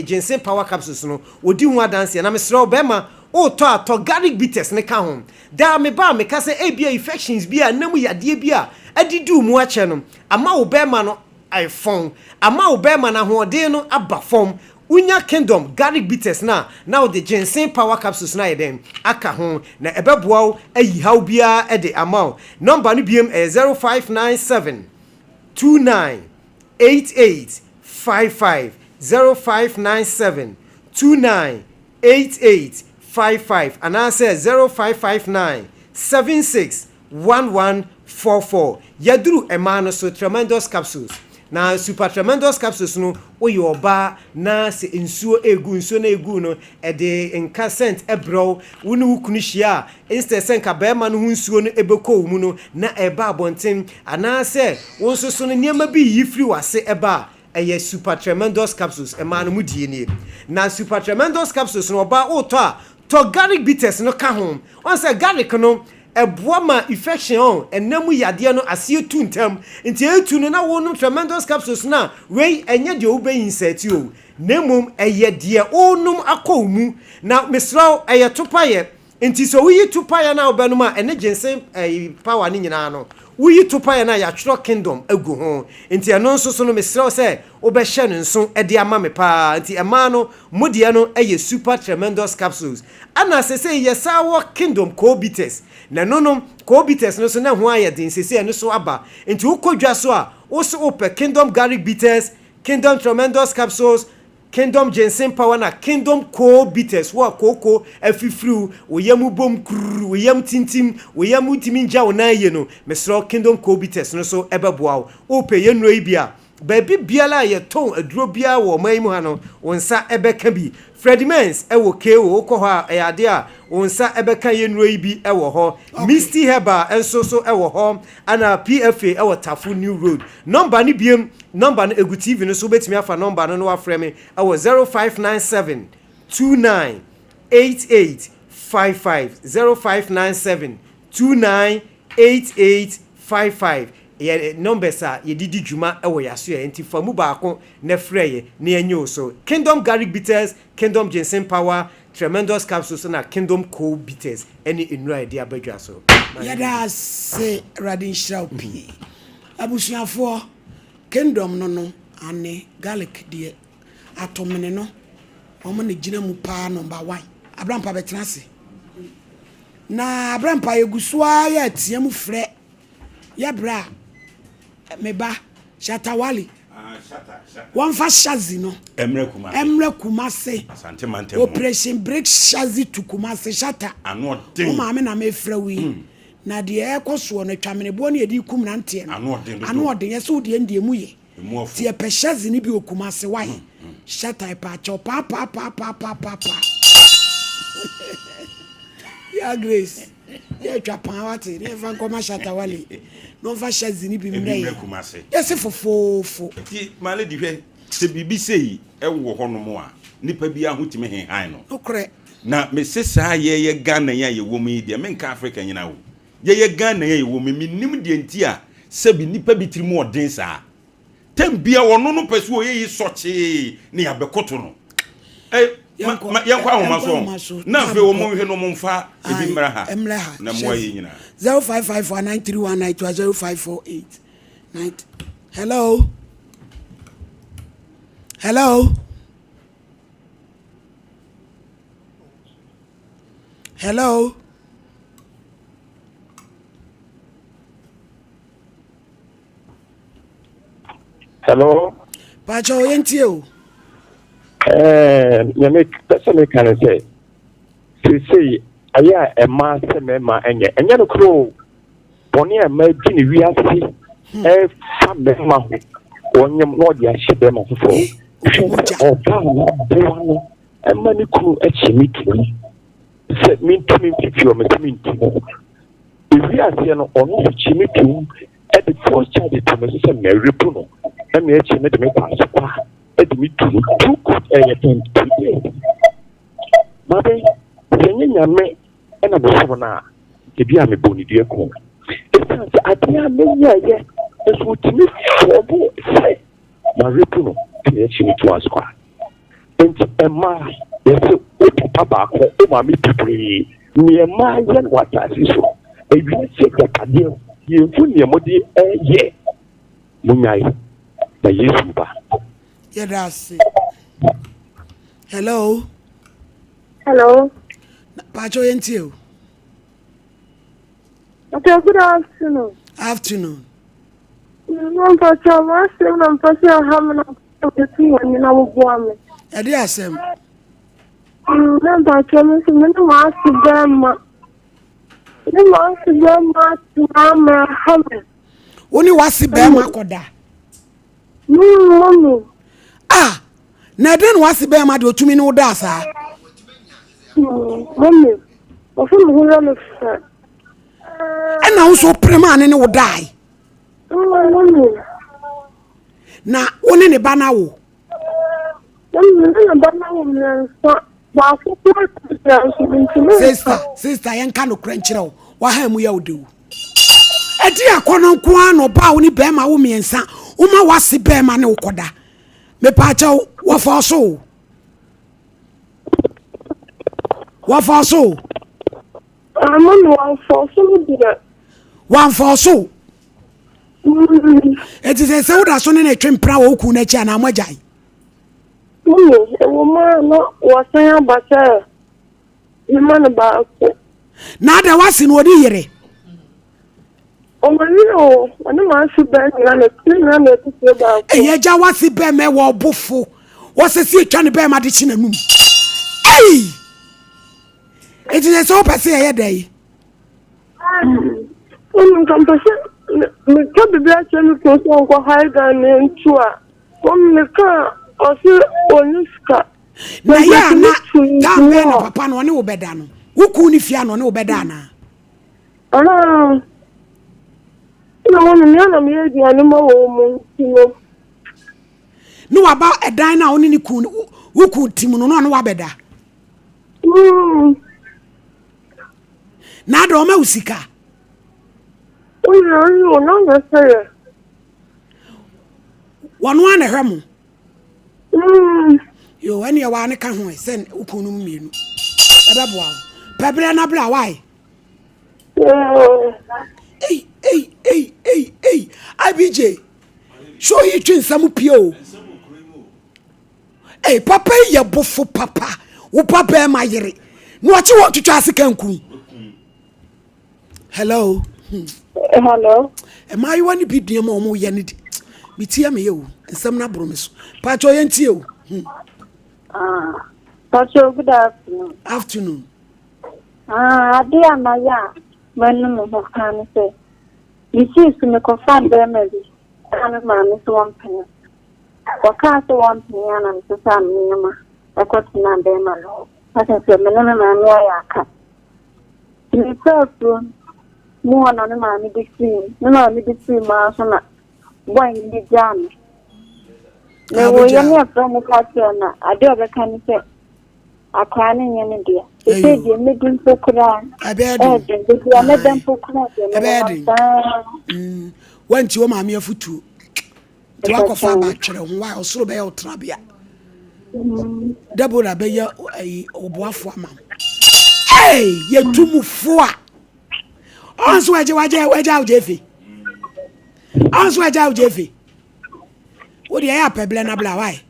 Ginseng Power Capsules no odi hu adanse na mesro bema o to garlic bitters ne ka ho da me ba me ka se bia infections bia namu yade bia adidu mu a che no ama wo bema no iPhone ama wo bema na hoɔden no aba fom unya Kingdom garlic bitters na now the Ginseng Power Capsules na yeden aka ho na ebeboa wo ayi haw bia e de ama number no biem 0597 29 8855 0597 29 8855 and answer 0559 76 1144 yaduru emano so tremendous capsules na super tremendous capsules no oye oba na se nsuo na egu no e de nka scent ebro wonu wukunu hia instead senka ba ma no nsuo no ebeko mu no na eba abonten ana se wonso so no niam bi yifri wase eba eye super tremendous capsules ema no mudie ni na super tremendous capsules no oba oto a to garlic bitters no ka ho on say garlic no eboa ma infection on enamu yade no asie tuntam nti etu no na wonu tremendous capsules na we enye de obeyin seti o nemum eye de onum akomu na mesraw eye topaye nti so wi topaye na obenum a ene Ginseng power ni nyina no wi topaye na ya twro Kingdom agu ho nti eno nso so no mesraw se obehye no nso e de ama me pa nti ema no modie no eye super tremendous capsules ana se yesa wo Kingdom co-bitters na no co-bitters no so na ho ayedin sese no so aba nti ukodwa so a wo so ope Kingdom garlic bitters Kingdom tremendous capsules Kingdom Ginseng Power na Kingdom co-bitters wo koko afifru wo yamu bom kru wo yam tintim wo yamu timinja wo na ye no mesro Kingdom co-bitters no so ebeboa wo ope ye nro ibia baby biala ye ton aduro bia wo maimu ha no wonsa ebeka bi Fredimens ewo kewo ko ha eyade a wonsa ebeka ye nro ibi ewo ho Misty Heba enso so ewo ho ana PFA ewo Tafu New Road number ni biem number no egu TV no so betimi afa number no afrɛ me ewo 0597 29 8855 0597 29 8855 ye numbers a ye didi dwuma ewo yaso ye enti famu baako na frɛ na enyo so Kingdom garlic bitters Kingdom Ginseng Power tremendous capsules na Kingdom co-bitters any enura idea abadwa so yada se radin shaupi abusuafo Kingdom no ane garlic de atomene no omo ne gina mu pa number 1 abrampa betena se na abrampa yegusua ya tie mu frɛ ya bra meba shatawali one fa shazi no emre kumase asante mantem operation break shazi to kumase shata ano den o ma me na me fra wi na de ekoso no twamene bo na edi kum na nte no ano den yeso de ndie mu ye tie pe shazi ni bi okumase wai shata pa cho pa ya Grace ya twa pan wate ne fa nkoma shatawali no fa shazi ni bi mre kumase yes fofofo ti male di hwe se bibi sei ewo hono a nipa bi ahotime henhan no okre na me sesa ye Ghana ya ye wo mi de menka Africa nyina wo ye Ghana ye wo mi nim de nti a se bi nipa bi tirimu odin saa tambia wono no pese wo ye soche ne ya bekoto no yankwa ahomaso na fe wo mo hwe no mo mfa ebi mra ha na mo ayi nyina 05549319205489 hello Hello. Pacho yentio. Nyame pese me kan say. See, aya e ma se me ma enye no kro. Boni e ma di ni wi ase. Fa me ma ho. Onyem no dia hye be ma fofo. O ba na be wa e ma ni kru e chi mi tu. Se mi tu mi fi o me tu mi tu. Ewi ase no ono chi mi tu. E the first child to me say me repu no. E me chi me de me pass kwa. E de me tu good e Mabe, yenye nyame ena me na ebi a me boni die ko. Esa se adia me ye esu timi fobo se na repu no e chi mi tu askwa. Enti ema yeso o papa ba ko o ma mi pipre ni ema ye no atasi so. Ebi se ka kadie ye fu ni emodi ye munyai na Yesu ba. Yeah, that's it. Hello. Hello. Pacho yentio. Okay, good afternoon. Afternoon. I'm Pacho. I'm Pacho. I'm the na wo me. E dey asem. I'm Pacho. Me no wa si bema. Me wa si bema na me hame. Oni wasi bema koda. Mommy. Ah, na den wasi bema de otumi no da sa. Mommy. Ofu mu hura me fa. E na wo so prema ne wo dai. Mommy. Na woni ne ba na wo. Sister, yanka no kranchira wo. Wa ha mu ya odewu. Edi akono nko ano ba wo ni bema wo miensa. Uma wasi bema ne wo koda. Me pa cha wo fa so. Wa fa so. Amon wa fa so mi dire. Wa fa so. Eti se wo da so ne twempra wo ku na chi ana amajai. Wo ma no wa san abata. Ni man ba ko. Na da wasi no odi yire. O ma ni o, ani ma su ba ni na me tu ba. Eye ja wasi be me wo bofo. Wo se si etwa ne be ma de chi nanum. Ei! Eti se so pese ye dai. Kan pese me ka biblia che mi ko so ko haiga ne ntua. Me ka o se oniska. Na ya na ta be na papa no ne wo beda no. Wo ku ni fia no ne wo beda na. Ana no wonu ni ana me edi anu ma wo mu tino. No waba edan na oni ni ku wo ku tim no no wabeda. Na do ma usika. No na say. Wonu ana hwemu. Yo ani ya wa ne ka ho sen ukunu mienu. Ebe boa. Pebere na bra why? Hey. IBJ. Show you twin samu pio. Hey, papa ye bofo papa. Wo papa e mayire. No achi wo twitwa ase kanku. Hello. Hello. E mai wani bidua ma omo ye ne di. Bitia me ye wo. Nsam na bro me so. Pacho ye ntie wo. Pacho, good afternoon. Afternoon. Adi amaya. Manu mo kan say. You see to me confirm them maybe. I'm man so one penny. Waka so one penny and so sam niyama. Ekoti na be ma no. Asa se me na ma ya aka. Ni so mo na na ma mi di free. Na mi di free ma so na. Boy ni jam. Me wo ye me from ka na. Ade obeka ni se. Akwa ne nyene dia. Ese die medin pokura. Abedi. Dia medin pokura. Abedi. Wanti wo maame afutu. Ti wakofa ba twere ho wa osoro be ye otrabia. Deborah be ye oboafo ama. Hey, ye tumufo a. Onso waje ujefi. Onso waje ujefi. Wo de ya peble na bla why?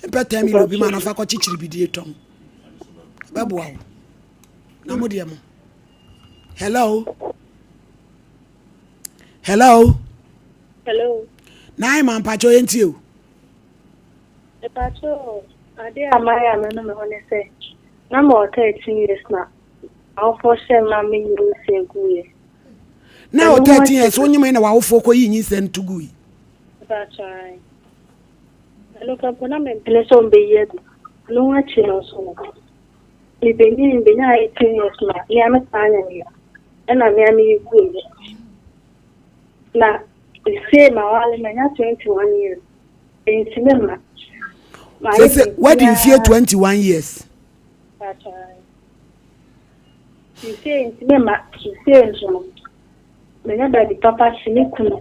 Empeta mi lobi ma na fa ko chichiri bidie tom. Babu awo. Na mo de mo. Hello. Hello. Na man pacho enti o. The patrol, I did a Maya no me say. No more 13 years now. I'll for share mammy you say good. Now 13 years when you mean a wow for you send to go. That's right. I look up when I'm in place on the year. No one chills. If they need 18 years now, yeah, I'm a sign and I'm nearly good. Now, the same, I'm 21 years. It's remember. Say, why do you fear 21 years? That's right. You say, remember, you say, remember the papa, she need to know.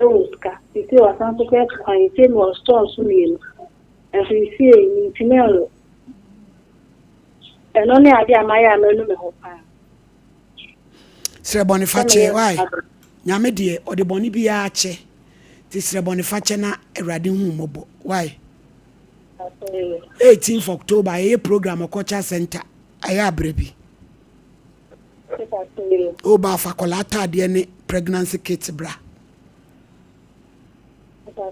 You say, I can't get to find it more stores for me. And you say, you know, and only idea my no Sir Boniface, why? Nyame de o de boni bia ache. Ti Sir Boniface na Awurade hu mobo. Why? 18th October a program o culture center. Aya brebi. O ba fa kolata de ne pregnancy kit bra.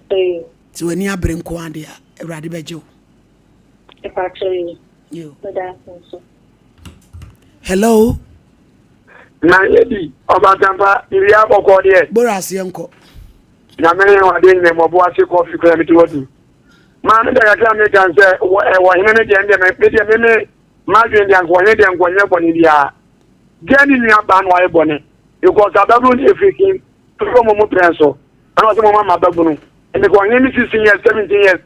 Ti wani abre nko ade a Awurade beje o. You. Hello. Na lady Obatampa Iria Boko there. Boras yanko. Na me wa de ne mo bo ase coffee kra mi ti wadu. Ma me da ya me kan se wo hene de ende me ma dwen de anko ne de anko nye boni dia. Gani ni aba no aye boni. Because ababu ni African to mo prenso. Ana so mo ma ababu no. And ko nye mi 16 years 17 years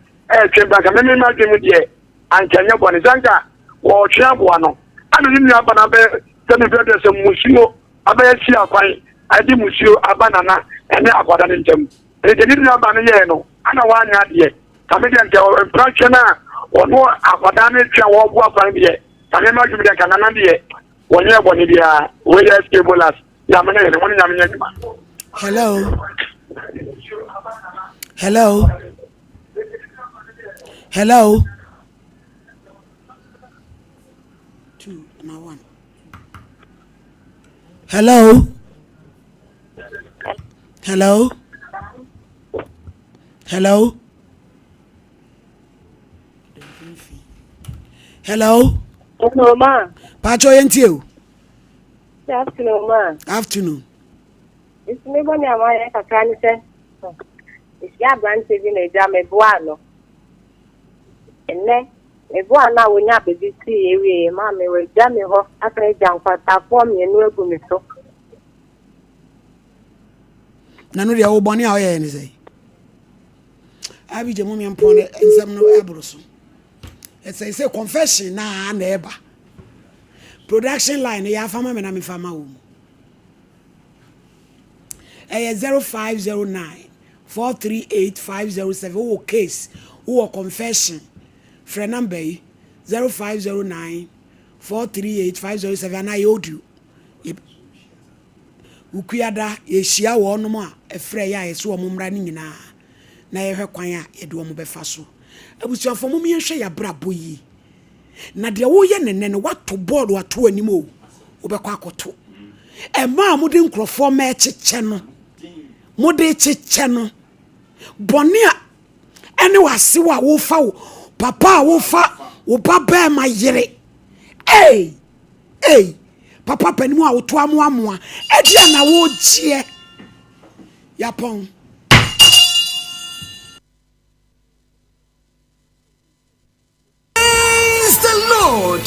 twen back me ma dwen mu de anka nye boni zanka wo twa bo ano. Ana ni aba na be tell me brother some musio abayasi akwan adi musio abanana ene akwada ne ntem e de ni aba ne ye no ana wa anya de kamedi ante o prachana ono akwada ne twa wo bu akwan de kame ma dwumi de kanana de wonye boni dia we ya stable as ya mane ne woni nyame nyama. Hello. Hello. Hello. 2 now 1. Hello. Hello. Hello. Hello. Hello, ma. Pacho yentio. Good afternoon, ma. Afternoon. It's me when I'm at a can say. It's your branch in a jam a buano. And then, a buana will not be see area, mammy will jam me off after a jump for that form and will go me so. Nanu dia wo boni a wo ye ni say. Abi je mummy ampon ensam no ebroso. It say confession na eba. Production line ya fama me na me fama wo. 0509 438 wo case wo confession. Friend number 0509 438 507 na yodu. Ukuyada yeshia wo no a efre ya yeso wo mmra ni nyina na yehwe kwan a yede wo befa so abusuafo mo yehwe ya brabo yi na de wo ye nene no wato board wato anim o wo bekwa akoto e ma mo de nkrofo ma echeche no mo de echeche no bone a ene wase wa wo fa wo papa wo fa wo baba ma yire papa panimu a woto amoamoa edia na wo gie yapon Praise the Lord.